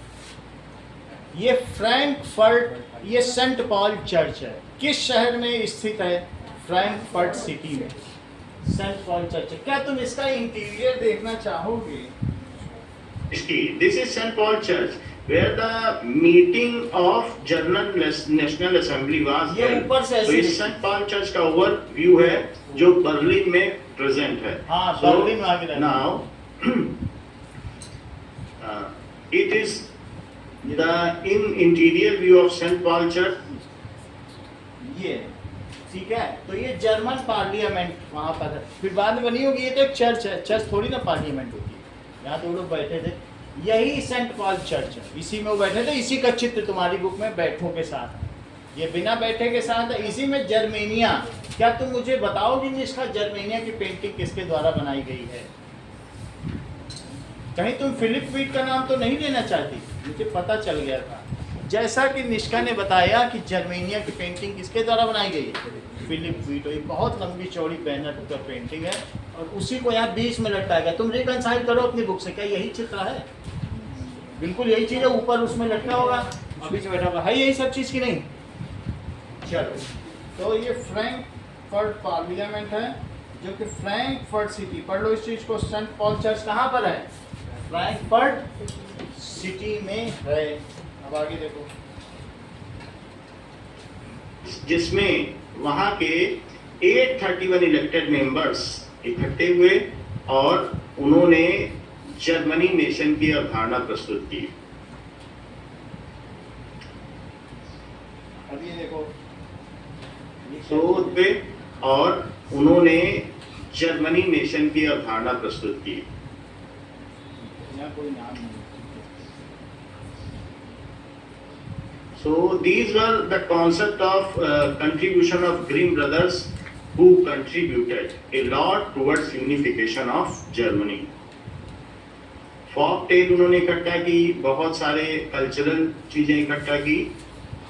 ये फ्रैंकफर्ट, ये सेंट पॉल चर्च है। किस शहर में स्थित है, फ्रैंकफर्ट सिटी में सेंट पॉल चर्च है। क्या तुम इसका इंटीरियर देखना चाहोगे? इसकी, this is Saint Paul church where the meeting of German National Assembly was ये held। ऊपर से तो इस सेंट पॉल चर्च का ओवरव्यू है जो बर्लिन में प्रेजेंट है। हाँ, बर्लिन में आगे now it is the interior view of Saint Paul church. ये ठीक है। तो ये जर्मन पार्लियामेंट वहाँ पर है, फिर बाद में बनी होगी। ये तो एक चर्च है, चर्च थोड़ी ना पार्लियामेंट होती है। यहाँ तो वो लोग बैठे थे, यही सेंट पॉल चर्च है, इसी में वो बैठे थे। इसी का चित्र तुम्हारी बुक में बैठों के साथ है, ये बिना बैठे के साथ है। इसी में जर्मेनिया, क्या तुम मुझे बताओगे निष्ठा, जर्मेनिया की पेंटिंग किसके द्वारा बनाई गई है? कहीं तुम फिलिप वीट का नाम तो नहीं लेना चाहती? मुझे पता चल गया था, जैसा कि निष्का ने बताया कि जर्मेनिया की पेंटिंग किसके द्वारा बनाई गई है, फिलिप वीट। एक बहुत लंबी चौड़ी बैनर का पेंटिंग है और उसी को यहाँ 20 में लटकाया गया। तुम रिकंसाइल करो अपनी बुक से, क्या यही चित्र है? बिल्कुल यही चीज़ है, ऊपर उसमें लटका होगा और बीच में बैठा होगा, है यही सब चीज़ की नहीं? चलो, तो ये फ्रैंकफर्ट पार्लियामेंट है, जो कि फ्रैंकफर्ट सिटी, पढ़ लो इस चीज़ को। सेंट पॉल चर्च कहाँ पर है? फ्रैंकफर्ट सिटी में है। अब आगे देखो, जिसमें वहाँ के 831 इलेक्टेड मेंबर्स इकट्ठे हुए और उन्होंने जर्मनी नेशन की अवधारणा प्रस्तुत की। अब ये देखो, शोध पे और उन्होंने जर्मनी नेशन की अवधारणा प्रस्तुत की। यहाँ कोई नाम नहीं। So these were the concept of contribution of Grimm brothers, who contributed a lot towards unification of Germany. Folk tale उन्होंने इकट्ठा की, बहुत सारे कल्चरल चीजें इकट्ठा की।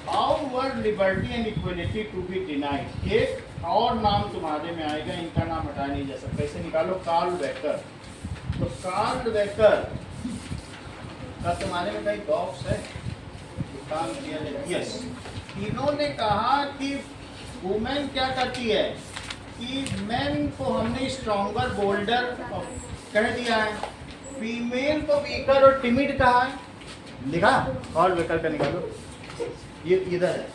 How were liberty and equality to be denied? एक और नाम तुम्हारे में आएगा, इनका नाम हटाया नहीं जा सकता। इसे निकालो, कार्ल वेकर। तो कार्ल वेकर का तुम्हारे में कहीं बॉक्स है, काम किया जाए। यस, इन्होंने कहा कि वुमेन क्या करती है कि मेन को हमने स्ट्रॉन्गर, बोल्डर कह दिया है, फीमेल को वीकर और टिमिड कहा है। लिखा कार्ल वेकर का, निकालो, ये इधर है,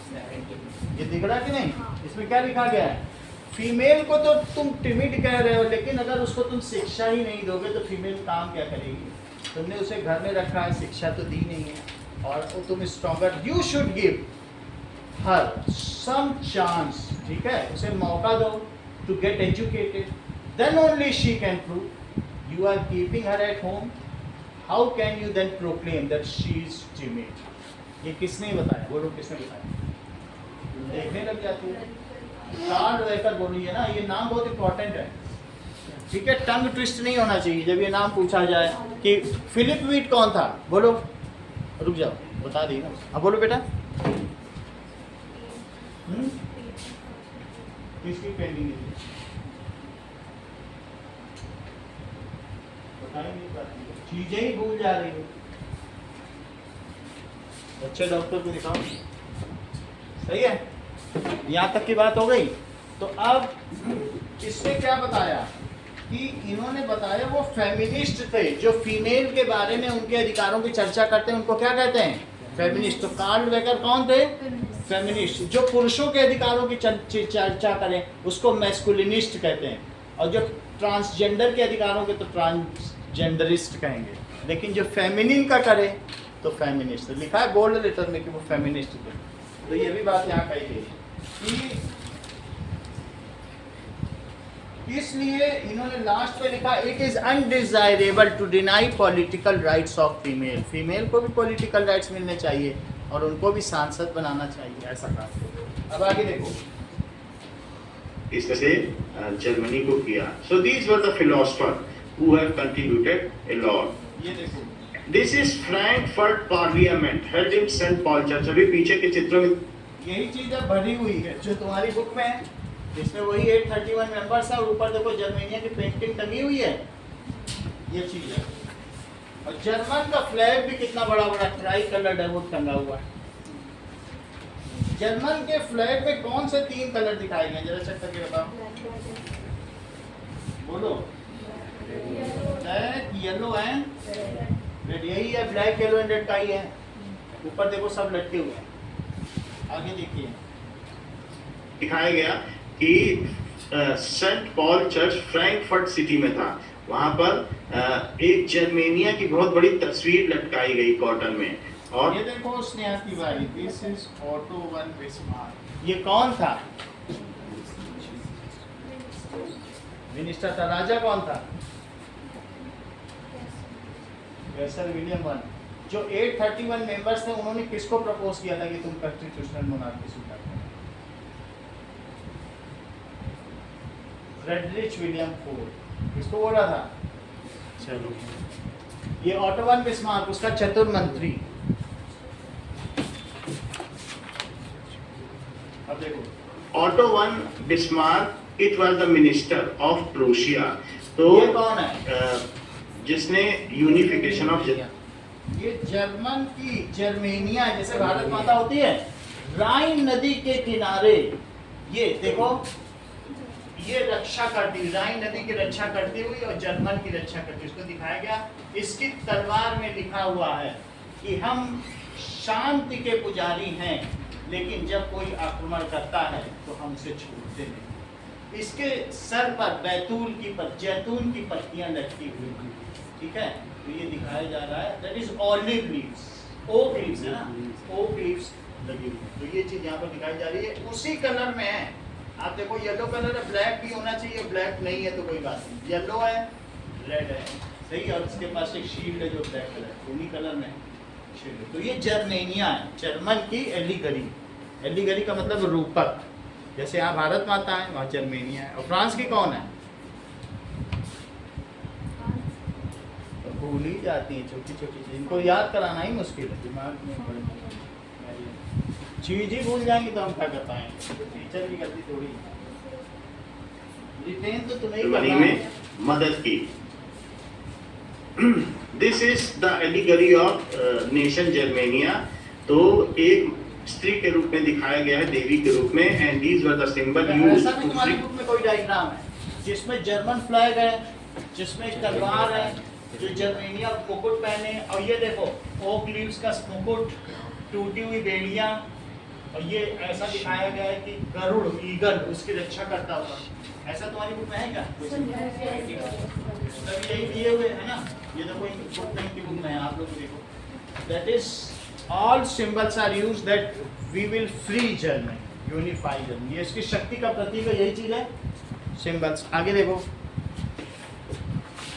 ये दिख रहा कि नहीं? इसमें क्या लिखा गया है? फीमेल को तो तुम टिमिड कह रहे हो, लेकिन अगर उसको तुम शिक्षा ही नहीं दोगे तो फीमेल काम क्या करेगी? तुमने उसे घर में रखा है, शिक्षा तो दी नहीं है, और तुम stronger, you should give her some chance, ठीक है, उसे मौका दो to get educated, then only she can prove. You are keeping her at home, how can you then proclaim that she is timid? ये किसने बताया? बोलो किसने बताया? देखने लग जाती है। कार्ल वेकर बोलिए ना, ये नाम बहुत इंपॉर्टेंट है, ठीक है? टंग ट्विस्ट नहीं होना चाहिए जब ये नाम पूछा जाए कि फिलिप वीट कौन था। बोलो, रुक जाओ, बता दी ना। अब बोलो बेटा। किसकी पेंटिंग है? चीजें ही भूल जा रही हो। अच्छे डॉक्टर को दिखाओ। सही है, यहाँ तक की बात हो गई। तो अब इसने क्या बताया कि इन्होंने बताया वो फेमिनिस्ट थे, जो फीमेल के बारे में उनके अधिकारों की चर्चा करते हैं, उनको क्या कहते हैं? फेमिनिस्ट। तो कार्ल वेकर कौन थे? फेमिनिस्ट। जो पुरुषों के अधिकारों की चर्चा करें उसको मैस्कुलिनिस्ट कहते हैं, और जो ट्रांसजेंडर के अधिकारों के तो ट्रांसजेंडरिस्ट कहेंगे, लेकिन जो फेमिनिन का करे तो फेमिनिस्ट। लिखा है बोल्ड लेटर में कि वो फेमिनिस्ट थे। तो ये भी बात यहाँ कही गई कि इसलिए इन्होंने लास्ट में लिखा it is undesirable to deny political rights of female. Female को भी पॉलिटिकल राइट्स मिलने चाहिए और उनको भी सांसद बनाना चाहिए, ऐसा कहा। अब आगे देखो, इस तरह से जर्मनी को किया। So these were the philosopher who have contributed a lot. ये देखो, this is Frankfurt parliament held in Saint Paul church. अभी पीछे के चित्र में यही चीज अब भरी हुई है जो तुम्हारी बुक में है, जिसमें वही 831 मेंबर्स है, और ऊपर देखो जर्मनिया की पेंटिंग टंगी हुई है, ये चीज है। और जर्मन का फ्लैग भी कितना बड़ा बड़ा ट्राई कलर्ड है, वो टंगा हुआ है। जर्मन के फ्लैग में कौन से 3 कलर दिखाए गए, जरा चेक करके बताओ। बोलो। Black, yellow and red. यही है, ब्लैक येलो एंड रेड का ही है। ऊपर देखो सब लटके हुए हैं। आगे देखिए, दिखाया गया कि Saint Paul church Frankfurt city में था। वहां पर एक जर्मेनिया की बहुत बड़ी तस्वीर लटकाई गई कॉटन में। और ये देखो Sneha Tiwari, this is auto von Bismarck. ये कौन था? मिनिस्टर था। राजा कौन था? कैसर विलियम वन। जो 831 मेंबर्स थे उन्होंने किसको प्रपोज किया था कि तुम कॉन्स्टिट्यूशनल मोनार्की स्वीकार करो? Friedrich William Ford. किसको बोला था? चलो, ये ऑटो वन बिस्मार्क, उसका चतुर मंत्री। अब देखो, auto von Bismarck it was the minister of Prussia. तो ये कौन है? जिसने यूनिफिकेशन ऑफ ये जर्मन की जर्मेनिया, जैसे भारत माता होती है, राइन नदी के किनारे, ये देखो, ये रक्षा करती, राइन नदी की रक्षा करती हुई और जर्मन की रक्षा करती, उसको दिखाया गया। इसकी तलवार में लिखा हुआ है कि हम शांति के पुजारी हैं, लेकिन जब कोई आक्रमण करता है तो हम उसे छोड़ते नहीं। इसके सर पर जैतून की पत्तियां लटकी हुई, ठीक है? तो ये दिखाया जा रहा है that is olive leaves, okay leaves है ना, ओक लीव्स लगी हुई। तो ये चीज यहाँ पर दिखाई जा रही है, उसी कलर में है। आप देखो, येलो कलर है, ब्लैक भी होना चाहिए, ब्लैक नहीं है तो कोई बात नहीं, येलो है, रेड है, सही। और इसके पास एक शील्ड है जो ब्लैक कलर, उन्हीं कलर में शील्ड। तो ये जर्मेनिया है, जर्मन की एलिगरी। एलिगरी का मतलब रूपक। जैसे यहाँ भारत माता है, वहाँ जर्मेनिया है। और फ्रांस की कौन है? भूल ही जाती है छोटी छोटी चीज, इनको याद कराना ही मुश्किल है, दिमाग में चीज ही भूल जाएंगे तो हम क्या कर पाएंगे? टीचर की गलती थोड़ी है। रिटेन तो तुम्हें ही जर्मनी करना में है। मदद की। This is the allegory of nation Germania. तो एक स्त्री के रूप में दिखाया गया है, देवी के रूप में, and these were the symbol used ऐसा भी तुम्हारी बुक में कोई डायग्राम है जिसमें जर्मन फ्लैग है, जिसमें एक तलवार है, जो जर्मेनिया मुकुट पहने, और ये देखो ओक लीव्स का मुकुट, टूटी हुई बेड़ियां, और ये ऐसा दिखाया गया है कि गरुड़, ईगल उसकी रक्षा करता हुआ। ऐसा तुम्हारी बुक में है क्या? तभी यही दिए हुए है ना, ये देखो इनकी बुक में है, आप लोग देखो। That is all symbols are used that we will free Germany, unify Germany. ये इसकी शक्ति का प्रतीक है, यही चीज है, सिंबल्स। आगे देखो,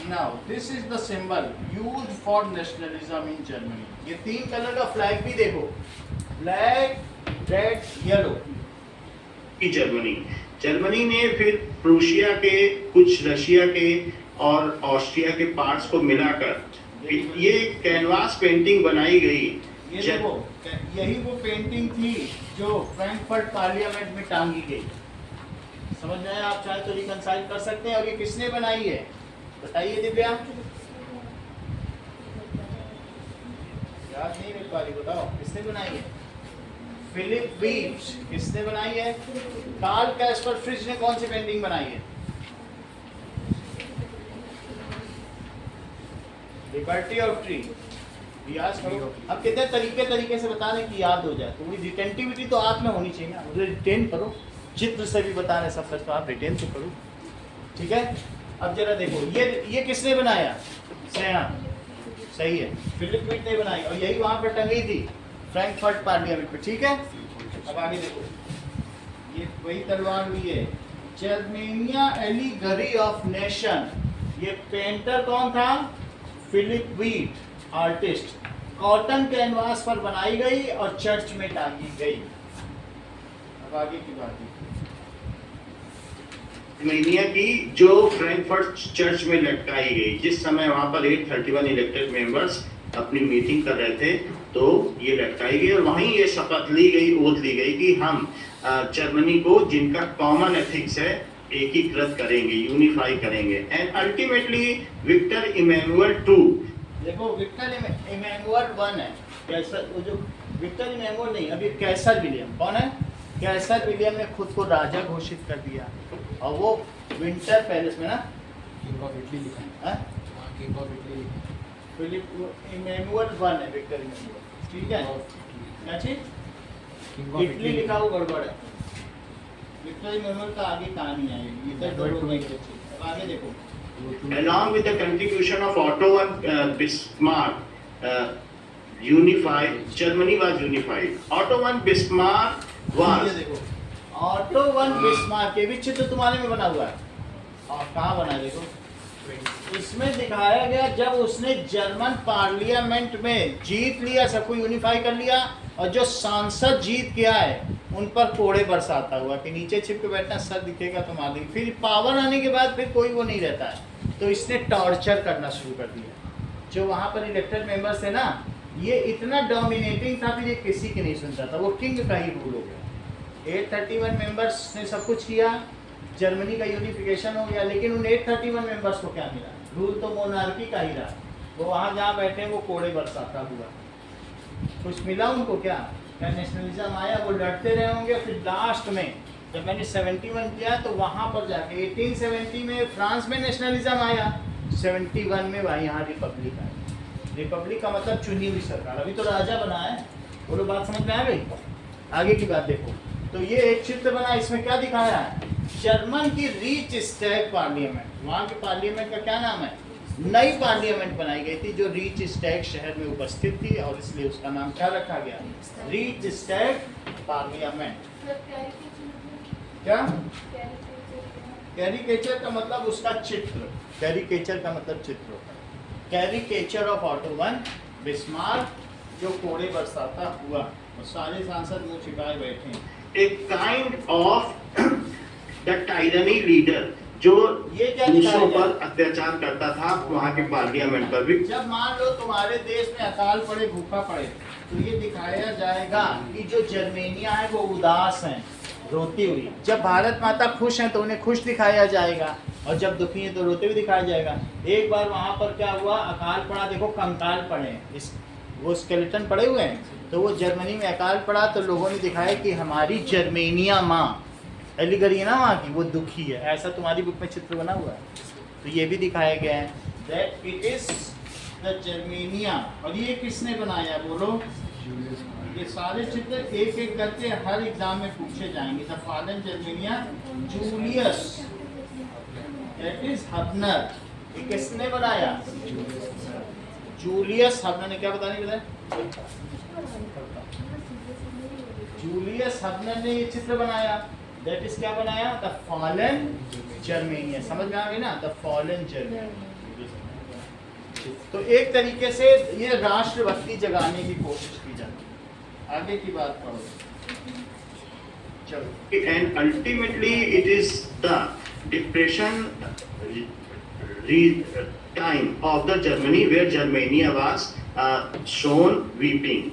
Now this is the symbol used for nationalism in Germany. ये 3 कलर का फ्लैग भी देखो, ब्लैक, रेड, येलो। की जर्मनी ने फिर प्रूशिया के, कुछ रशिया के और ऑस्ट्रिया के पार्ट्स को मिलाकर ये कैनवास पेंटिंग बनाई गई। ये देखो, यही वो पेंटिंग थी जो फ्रैंकफर्ट पार्लियामेंट में टांगी गई। समझ में आया? आप चाहे तो रिकंसाइल कर सकते हैं। और ये किसने बनाई है बताइए दिव्या? याद नहीं रख पा रही, बताओ किसने बनाई है? फिलिप बीच। किसने बनाई है? कार्ल कैस्पर फ्रिज ने कौन सी पेंटिंग बनाई है? Liberty of tree. याद करो। अब कितने तरीके से बता दें कि याद हो जाए। तो वो रिटेंटिविटी तो आप में होनी चाहिए ना। मुझे रिटेन करो, चित्र से भी बता रहे सब तो आप रिटेन तो करो, ठीक है? अब जरा देखो, ये किसने बनाया? सेना। सही है, फिलिप बीट ने बनाई और यही वहां पर टंगी थी फ्रैंकफर्ट पार्लियामेंट पे, ठीक है? अब आगे देखो, ये वही तलवार भी है, जर्मेनिया एलिगरी ऑफ नेशन। ये पेंटर कौन था? Philip Veit, artist. Cotton canvas पर बनाई गई और चर्च में टांगी गई। अब आगे की बात है, जर्मनिया की जो फ्रैंकफर्ट चर्च में लटकाई गई, जिस समय वहां पर 831 इलेक्टेड मेंबर्स अपनी मीटिंग कर रहे थे, तो ये लटकाई गई और वहीं ये शपथ ली गई, ओथ ली गई कि हम जर्मनी को, जिनका कॉमन एथिक्स है, एकीकृत करेंगे, यूनिफाई करेंगे। And ultimately Victor Emmanuel two, देखो विक्टर इमैनुअल 1 है, कैसर, वो जो विक्टर इमैनुअल नहीं, अभी कैसर विलियम कौन है? कैसर विलियम ने खुद को राजा घोषित कर दिया और वो विंटर पैलेस में ना किंग ऑफ इटली लिखा है। हाँ? किंग ऑफ इटली लिखा है। फिलिप इमैनुअल 1 है विक्टर इमैनुअल, ठीक है? क्या चीज? किंग ऑफ इटली लिखा वो गड़बड़ है। विक्टर इमैनुअल का आगे कहानी आएगी, ये तो गड़बड़ नहीं है। अब आगे देखो, along with the contribution of Otto and Bismarck, unified, Germany was unified. Otto and Bismarck ये was देखो, ऑटो वन बिस्मार्क, ये भी चित्र तुम्हारे में बना हुआ है। और कहाँ बना है देखो, इसमें दिखाया गया जब उसने जर्मन पार्लियामेंट में जीत लिया, सबको यूनिफाई कर लिया और जो सांसद जीत के आए उन पर कोड़े बरसाता हुआ कि नीचे छिप के बैठना, सर दिखेगा तो मार देंगे। फिर पावर आने के बाद फिर कोई वो नहीं रहता है, तो इसने टॉर्चर करना शुरू कर दिया। जो वहाँ पर इलेक्टेड मेंबर्स थे ना, ये इतना डोमिनेटिंग था, फिर ये किसी की नहीं सुनता था, वो किंग का ही रूल हो गया। 831 मेंबर्स ने सब कुछ किया, जर्मनी का यूनिफिकेशन हो गया, लेकिन उन 831 मेंबर्स को क्या मिला? रूल तो मोनार्की का ही रहा। वो वहाँ जहाँ बैठे हैं वो कोड़े बरसाता हुआ, कुछ मिला उनको? क्या नेशनलिज्म आया? वो लड़ते रहे होंगे। फिर लास्ट में जब मैंने 71 किया तो वहाँ पर जाके 1870 में फ्रांस में नेशनलिज्म आया, 71 में वहाँ यहाँ रिपब्लिक आया। रिपब्लिक का मतलब चुनी हुई सरकार। अभी तो राजा बना है, बोलो बात समझ में आ गई? आगे की बात देखो, तो ये एक चित्र बना, इसमें क्या दिखाया है? जर्मन की रीच स्टैग पार्लियामेंट। वहाँ के पार्लियामेंट का क्या नाम है? नई पार्लियामेंट बनाई गई थी जो रीच स्टैग शहर में उपस्थित थी और इसलिए उसका नाम क्या रखा गया? Reach Stag parliament. क्या? कैरिकेचर का मतलब उसका चित्र, कैरिकेचर का मतलब चित्र होता है। Caricature of auto von Bismarck, जो कोड़े बरसाता हुआ और सारे सांसद मुंह छिपाए बैठे हैं। a kind of the tyranny leader, जो ये क्या दूसरों दिखाया पर अत्याचार करता था वहाँ के पार्लियामेंट पर भी। जब मान लो तुम्हारे देश में अकाल पड़े, भूखा पड़े, तो ये दिखाया जाएगा कि जो जर्मेनिया है वो उदास हैं, रोती हुई। जब भारत माता खुश हैं तो उन्हें खुश दिखाया जाएगा और जब दुखी हैं तो रोते हुए दिखाया जाएगा। एक बार वहाँ पर क्या हुआ, अकाल पड़ा, देखो कंकाल पड़े हैं, इस वो स्केलेटन पड़े हुए हैं, तो वो जर्मनी में अकाल पड़ा तो लोगों ने दिखाया कि हमारी जर्मेनिया माँ, एलिगरी है ना वहाँ की, वो दुखी है। ऐसा तुम्हारी बुक में चित्र बना हुआ है, तो ये भी दिखाया गया है that it is the Germania. और ये किसने बनाया बोलो? ये सारे चित्र एक एक करके हर एग्जाम में पूछे जाएंगे। The fallen Germania, Julius that is Hubner. ये किसने बनाया? जूलियस हबनर ने। क्या बताया? जूलियस हबनर ने ये चित्र बनाया, दैट इज क्या बनाया? The fallen Germania. समझ में आ गई ना? The fallen Germania. तो एक तरीके से ये राष्ट्रभक्ति जगाने की कोशिश की जाती है। आगे की बात करो, चलो। And ultimately it is the depression time of the Germany where Germania was shown weeping.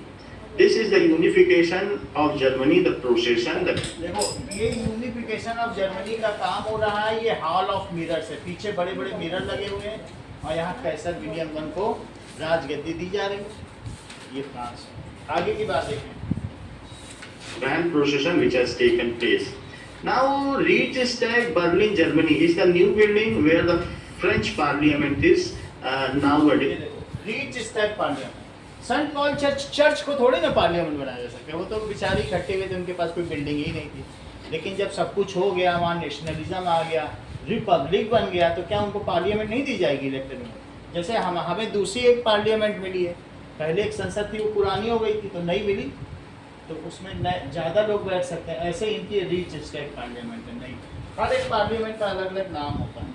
This is the unification of Germany, the procession, the देखो ये यूनिफिकेशन ऑफ जर्मनी का काम हो रहा है, ये हॉल ऑफ मिरर से पीछे बड़े बड़े मिरर लगे हुए हैं और यहाँ कैसर विलियम वन को राजगद्दी दी जा रही है, ये फ्रांस। आगे की बात देखें। grand procession which has taken place. Now, Reichstag, Berlin, Germany is the new building where the French Parliament is ये nowadays. देखो Reich state parliament, Saint Paul church को थोड़े ना पार्लियामेंट बनाया जा सकता, वो तो बेचारे इकट्ठे हुए थे, उनके पास कोई बिल्डिंग ही नहीं थी। लेकिन जब सब कुछ हो गया, वहाँ नेशनलिज्म आ गया, रिपब्लिक बन गया, तो क्या उनको पार्लियामेंट नहीं दी जाएगी इलेक्टेड में? जैसे हमें दूसरी एक पार्लियामेंट मिली है, पहले एक संसद थी वो पुरानी हो गई थी तो नई मिली, तो उसमें ज़्यादा लोग बैठ सकते हैं। ऐसे इनकी रीच स्टेट पार्लियामेंट है, नहीं, हर एक पार्लियामेंट का अलग अलग नाम होता है।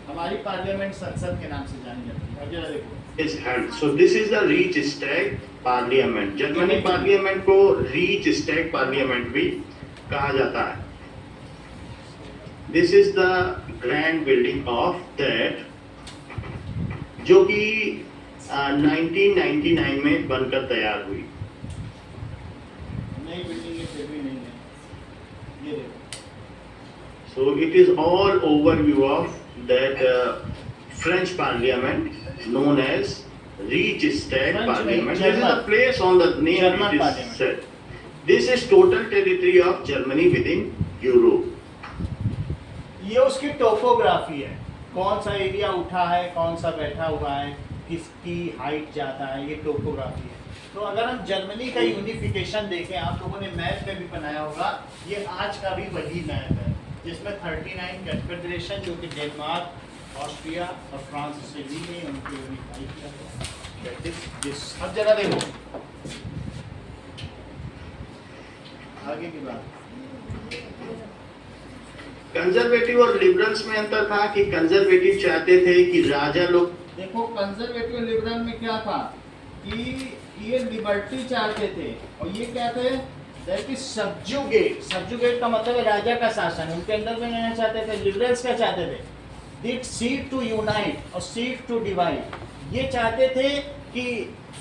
हमारी पार्लियामेंट संसद के नाम से जानी जाती है। अब जरा देखो is held. So this is the Reichstag Parliament. Germany Parliament को Reichstag Parliament भी कहा जाता है। This is the grand building of that, जो कि 1999 में बनकर तैयार हुई। नई बिल्डिंग है फिर भी नहीं है, ये देखो। So it is all overview of that French Parliament known as Reichstag French Parliament. नहीं, This is German. a place on the name German it is Parliament. said. This is total territory of Germany within Europe. ये उसकी topography है, कौन सा area उठा है, कौन सा बैठा हुआ है, किसकी हाइट जाता है, ये टोपोग्राफी है। तो अगर हम जर्मनी का यूनिफिकेशन देखें, आप लोगों ने मैप में भी बनाया होगा, ये आज का भी वही मैप है जिसमें 39 कन्फेडरेशन जो कि डेनमार्क, ऑस्ट्रिया और फ्रांस से ली गई, उनको यूनिफाई किया गया। That is this. अब जरा देखो आगे की बात। कंजर्वेटिव और लिबरल्स में अंतर था कि कंजर्वेटिव चाहते थे कि राजा लोग, देखो कंजर्वेटिव लिबरल में क्या था कि ये लिबर्टी चाहते थे और ये क्या थे, दैट इज सब्जुगेट। सब्जुगेट का मतलब है राजा का शासन, उनके अंदर में रहना चाहते थे। लिबरल्स क्या चाहते थे, दिट सीक टू यूनाइट और सीक टू डिवाइड। ये चाहते थे कि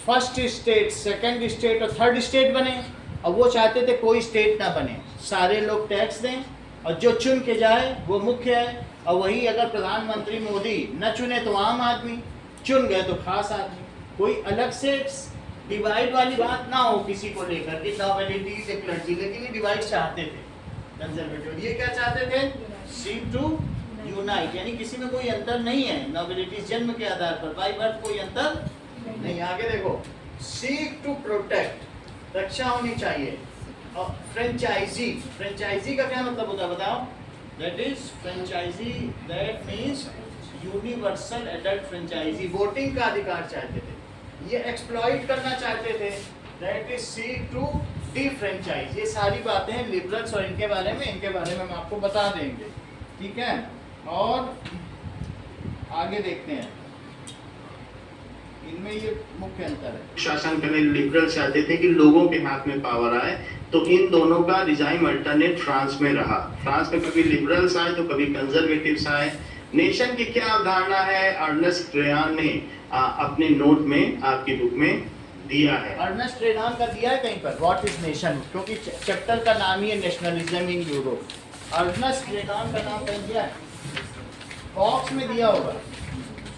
फर्स्ट स्टेट, सेकंड स्टेट और थर्ड स्टेट बने, और वो चाहते थे कोई स्टेट ना बने, सारे लोग टैक्स दें और जो चुन के जाए वो मुख्य है। और वही अगर प्रधानमंत्री मोदी न चुने तो आम आदमी, चुन गए तो खास आदमी। कोई अलग से डिवाइड वाली बात ना हो किसी को लेकर कि नॉबिलिटीज एक लड़की, लेकिन ये डिवाइड चाहते थे कंजर्वेटिव। ये क्या चाहते थे, सीक टू यूनाइट, यानी किसी में कोई अंतर नहीं है। नॉबिलिटीज जन्म के आधार पर, बाय बर्थ कोई अंतर नहीं। आगे देखो, सीक टू प्रोटेक्ट, रक्षा होनी चाहिए। और फ्रेंचाइजी, फ्रेंचाइजी का क्या मतलब होता है बताओ? That is franchise, that means universal adult franchise. Voting का अधिकार चाहते थे, ये एक्सप्लॉइट करना चाहते थे, that is seek to defranchise. ये सारी बातें हैं लिबरल्स और इनके बारे में हम आपको बता देंगे, ठीक है। और आगे देखते हैं, इनमें ये मुख्य अंतर है। शासन करने लिबरल चाहते थे कि लोगों के हाथ में पावर आए, तो इन दोनों का रिजाइम अल्टरनेट फ्रांस में रहा। फ्रांस में कभी लिबरल्स आए तो कभी कंजर्वेटिव्स आए। नेशन की क्या अवधारणा है, अर्नेस्ट रेनान ने अपने नोट में आपकी बुक में दिया है। अर्नेस्ट रेनान का दिया है कहीं पर, व्हाट इज नेशन, क्योंकि चैप्टर का नाम ही है नेशनलिज्म इन यूरोप। अर्नेस्ट रेनान का नाम कहीं दिया है, बॉक्स में दिया होगा,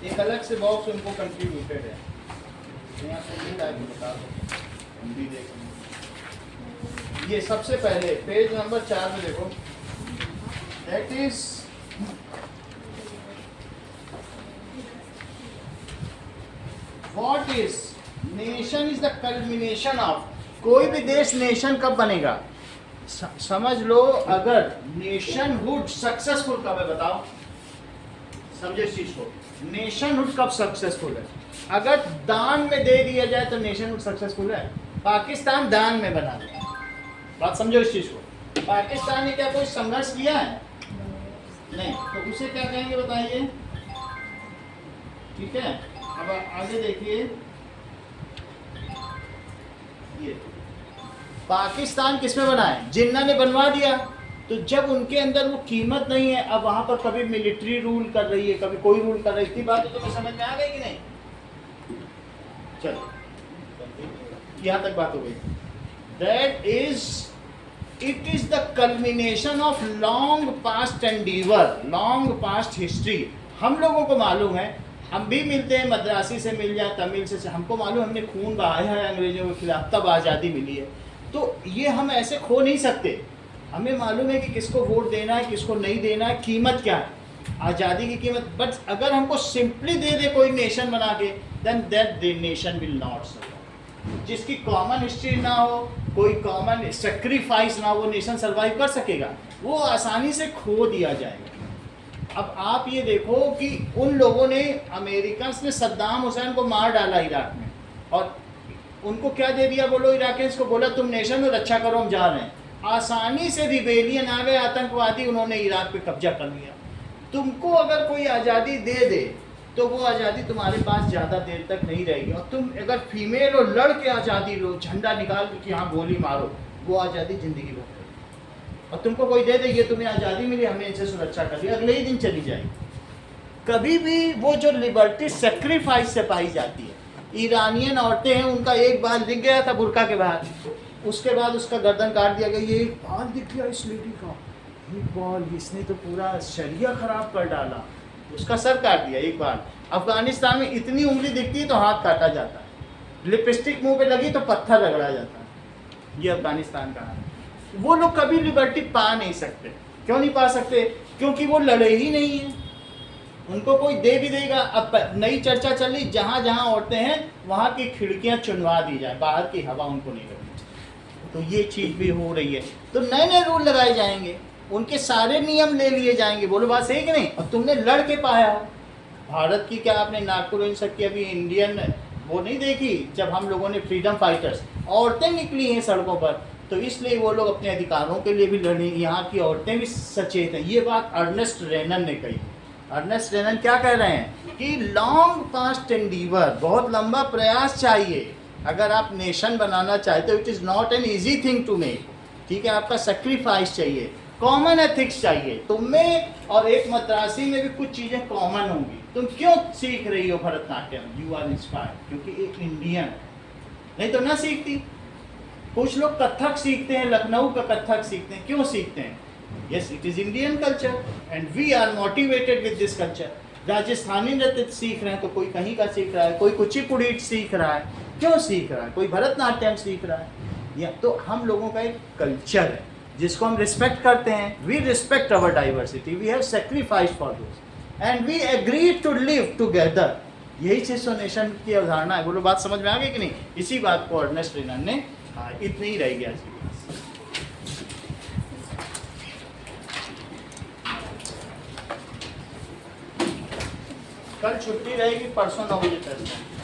एक अलग से बॉक्स उनको कंट्रीब्यूटेड है। यहाँ से ये लाइक बता दो, हम भी देखेंगे। ये सबसे पहले पेज नंबर 4 में देखो, that is what is nation is the culmination of. कोई भी देश नेशन कब बनेगा, समझ लो, अगर नेशनहुड सक्सेसफुल कब है बताओ, समझो इस चीज को। नेशनहुड कब सक्सेसफुल है, अगर दान में दे दिया जाए तो नेशनहुड सक्सेसफुल है। पाकिस्तान दान में बना दिया, बात समझो इस चीज को। पाकिस्तान ने क्या कोई संघर्ष किया है, नहीं, तो उसे क्या कहेंगे बताइए, ठीक है। अब आगे देखिए, ये पाकिस्तान किसमें बना है? जिन्ना ने बनवा दिया। तो जब उनके अंदर वो कीमत नहीं है, अब वहां पर कभी मिलिट्री रूल कर रही है, कभी कोई रूल कर रही है, इतनी बात तो तुम्हें समझ में आ गई कि नहीं? चलो यहां तक बात हो गई। That is it is the culmination of long past endeavour, long past history. हम लोगों को मालूम है, हम भी मिलते हैं, मद्रासी से मिल जाए, तमिल से, हमको मालूम हमने खून बहाया है अंग्रेजों के खिलाफ, तब आज़ादी मिली है। तो ये हम ऐसे खो नहीं सकते। हमें मालूम है कि किसको वोट देना है, किसको नहीं देना है, कीमत क्या है आज़ादी की कीमत। बट अगर हमको सिंपली दे दे कोई नेशन बना के, then that nation will not survive. जिसकी कॉमन हिस्ट्री ना हो, कोई कॉमन सेक्रीफाइस ना हो, वो नेशन सर्वाइव कर सकेगा? वो आसानी से खो दिया जाएगा। अब आप ये देखो कि उन लोगों ने, अमेरिकन ने सद्दाम हुसैन को मार डाला इराक में, और उनको क्या दे दिया? बोलो इराकियंस को बोला तुम नेशन हो, रक्षा करो, हम जा रहे हैं। आसानी से रिबेलियन आ गए, आतंकवादी, उन्होंने इराक पे कब्जा कर लिया। तुमको अगर कोई आज़ादी दे दे तो वो आज़ादी तुम्हारे पास ज़्यादा देर तक नहीं रहेगी। और तुम अगर फीमेल हो, लड़ के आज़ादी लो, झंडा निकाल के यहाँ गोली मारो, वो आज़ादी ज़िंदगी भर रहेगी। और तुमको कोई दे दे ये तुम्हें आज़ादी मिली, हमने इनसे सुरक्षा कर ली, अगले ही दिन चली जाएगी। कभी भी वो जो लिबर्टी सेक्रीफाइस से पाई जाती है, ईरानियन औरतें हैं, उनका एक बाल दिख गया था बुर्का के बाहर, उसके बाद उसका गर्दन काट दिया गया। ये एक बाल दिख गया इस लेडी का, एक बाल, इसने तो पूरा शरिया खराब कर डाला, उसका सर काट दिया एक बाल। अफगानिस्तान में इतनी उंगली दिखती है तो हाथ काटा जाता है, लिपस्टिक मुंह पे लगी तो पत्थर रगड़ा जाता है। ये अफगानिस्तान का है। वो लोग कभी लिबर्टी पा नहीं सकते। क्यों नहीं पा सकते? क्योंकि वो लड़े ही नहीं है। उनको कोई दे भी देगा। अब नई चर्चा चली, जहाँ जहाँ औरतें हैं वहाँ की खिड़कियाँ चुनवा दी जाए, बाहर की हवा उनको नहीं लगनी। तो ये चीज़ भी हो रही है। तो नए नए रूल लगाए जाएंगे, उनके सारे नियम ले लिए जाएंगे। बोलो बात सही कि नहीं? और तुमने लड़ के पाया हो। भारत की क्या आपने नागपुर इन सब की अभी इंडियन वो नहीं देखी, जब हम लोगों ने फ्रीडम फाइटर्स, औरतें निकली हैं सड़कों पर, तो इसलिए वो लोग अपने अधिकारों के लिए भी लड़ी। यहाँ की औरतें भी सचेत हैं। ये बात अर्नेस्ट रेनन ने कही। अर्नेस्ट रेनन क्या कह रहे हैं कि लॉन्ग पास्ट एंडीवर, बहुत लंबा प्रयास चाहिए अगर आप नेशन बनाना चाहते हो। It is not an easy thing to make. ठीक है, आपका सेक्रीफाइस चाहिए, कॉमन एथिक्स चाहिए। तुम में और एक मद्रासी में भी कुछ चीज़ें कॉमन होंगी। तुम क्यों सीख रही हो भरतनाट्यम? यू आर इंस्पायर्ड, क्योंकि एक इंडियन है, नहीं तो ना सीखती। कुछ लोग कथक सीखते हैं, लखनऊ का कथक सीखते हैं। क्यों सीखते हैं? Yes, it is Indian culture and we are motivated with this culture. Rajasthani नृत्य सीख रहे हैं तो कोई कहीं का सीख रहा है, कोई कुचिपुड़ी सीख रहा है। क्यों सीख रहा है? कोई भरतनाट्यम सीख रहा है। या तो हम लोगों का एक कल्चर है जिसको हम रिस्पेक्ट करते हैं। We respect our diversity, we have sacrifice for those and we agree to live together. यही चीज नेशन की अवधारणा है। बोलो बात समझ में आ गई कि नहीं? इसी बात को अर्नेस्ट रेनन ने इतनी ही रह गया। कल छुट्टी रहेगी, परसों 9 बजे तक।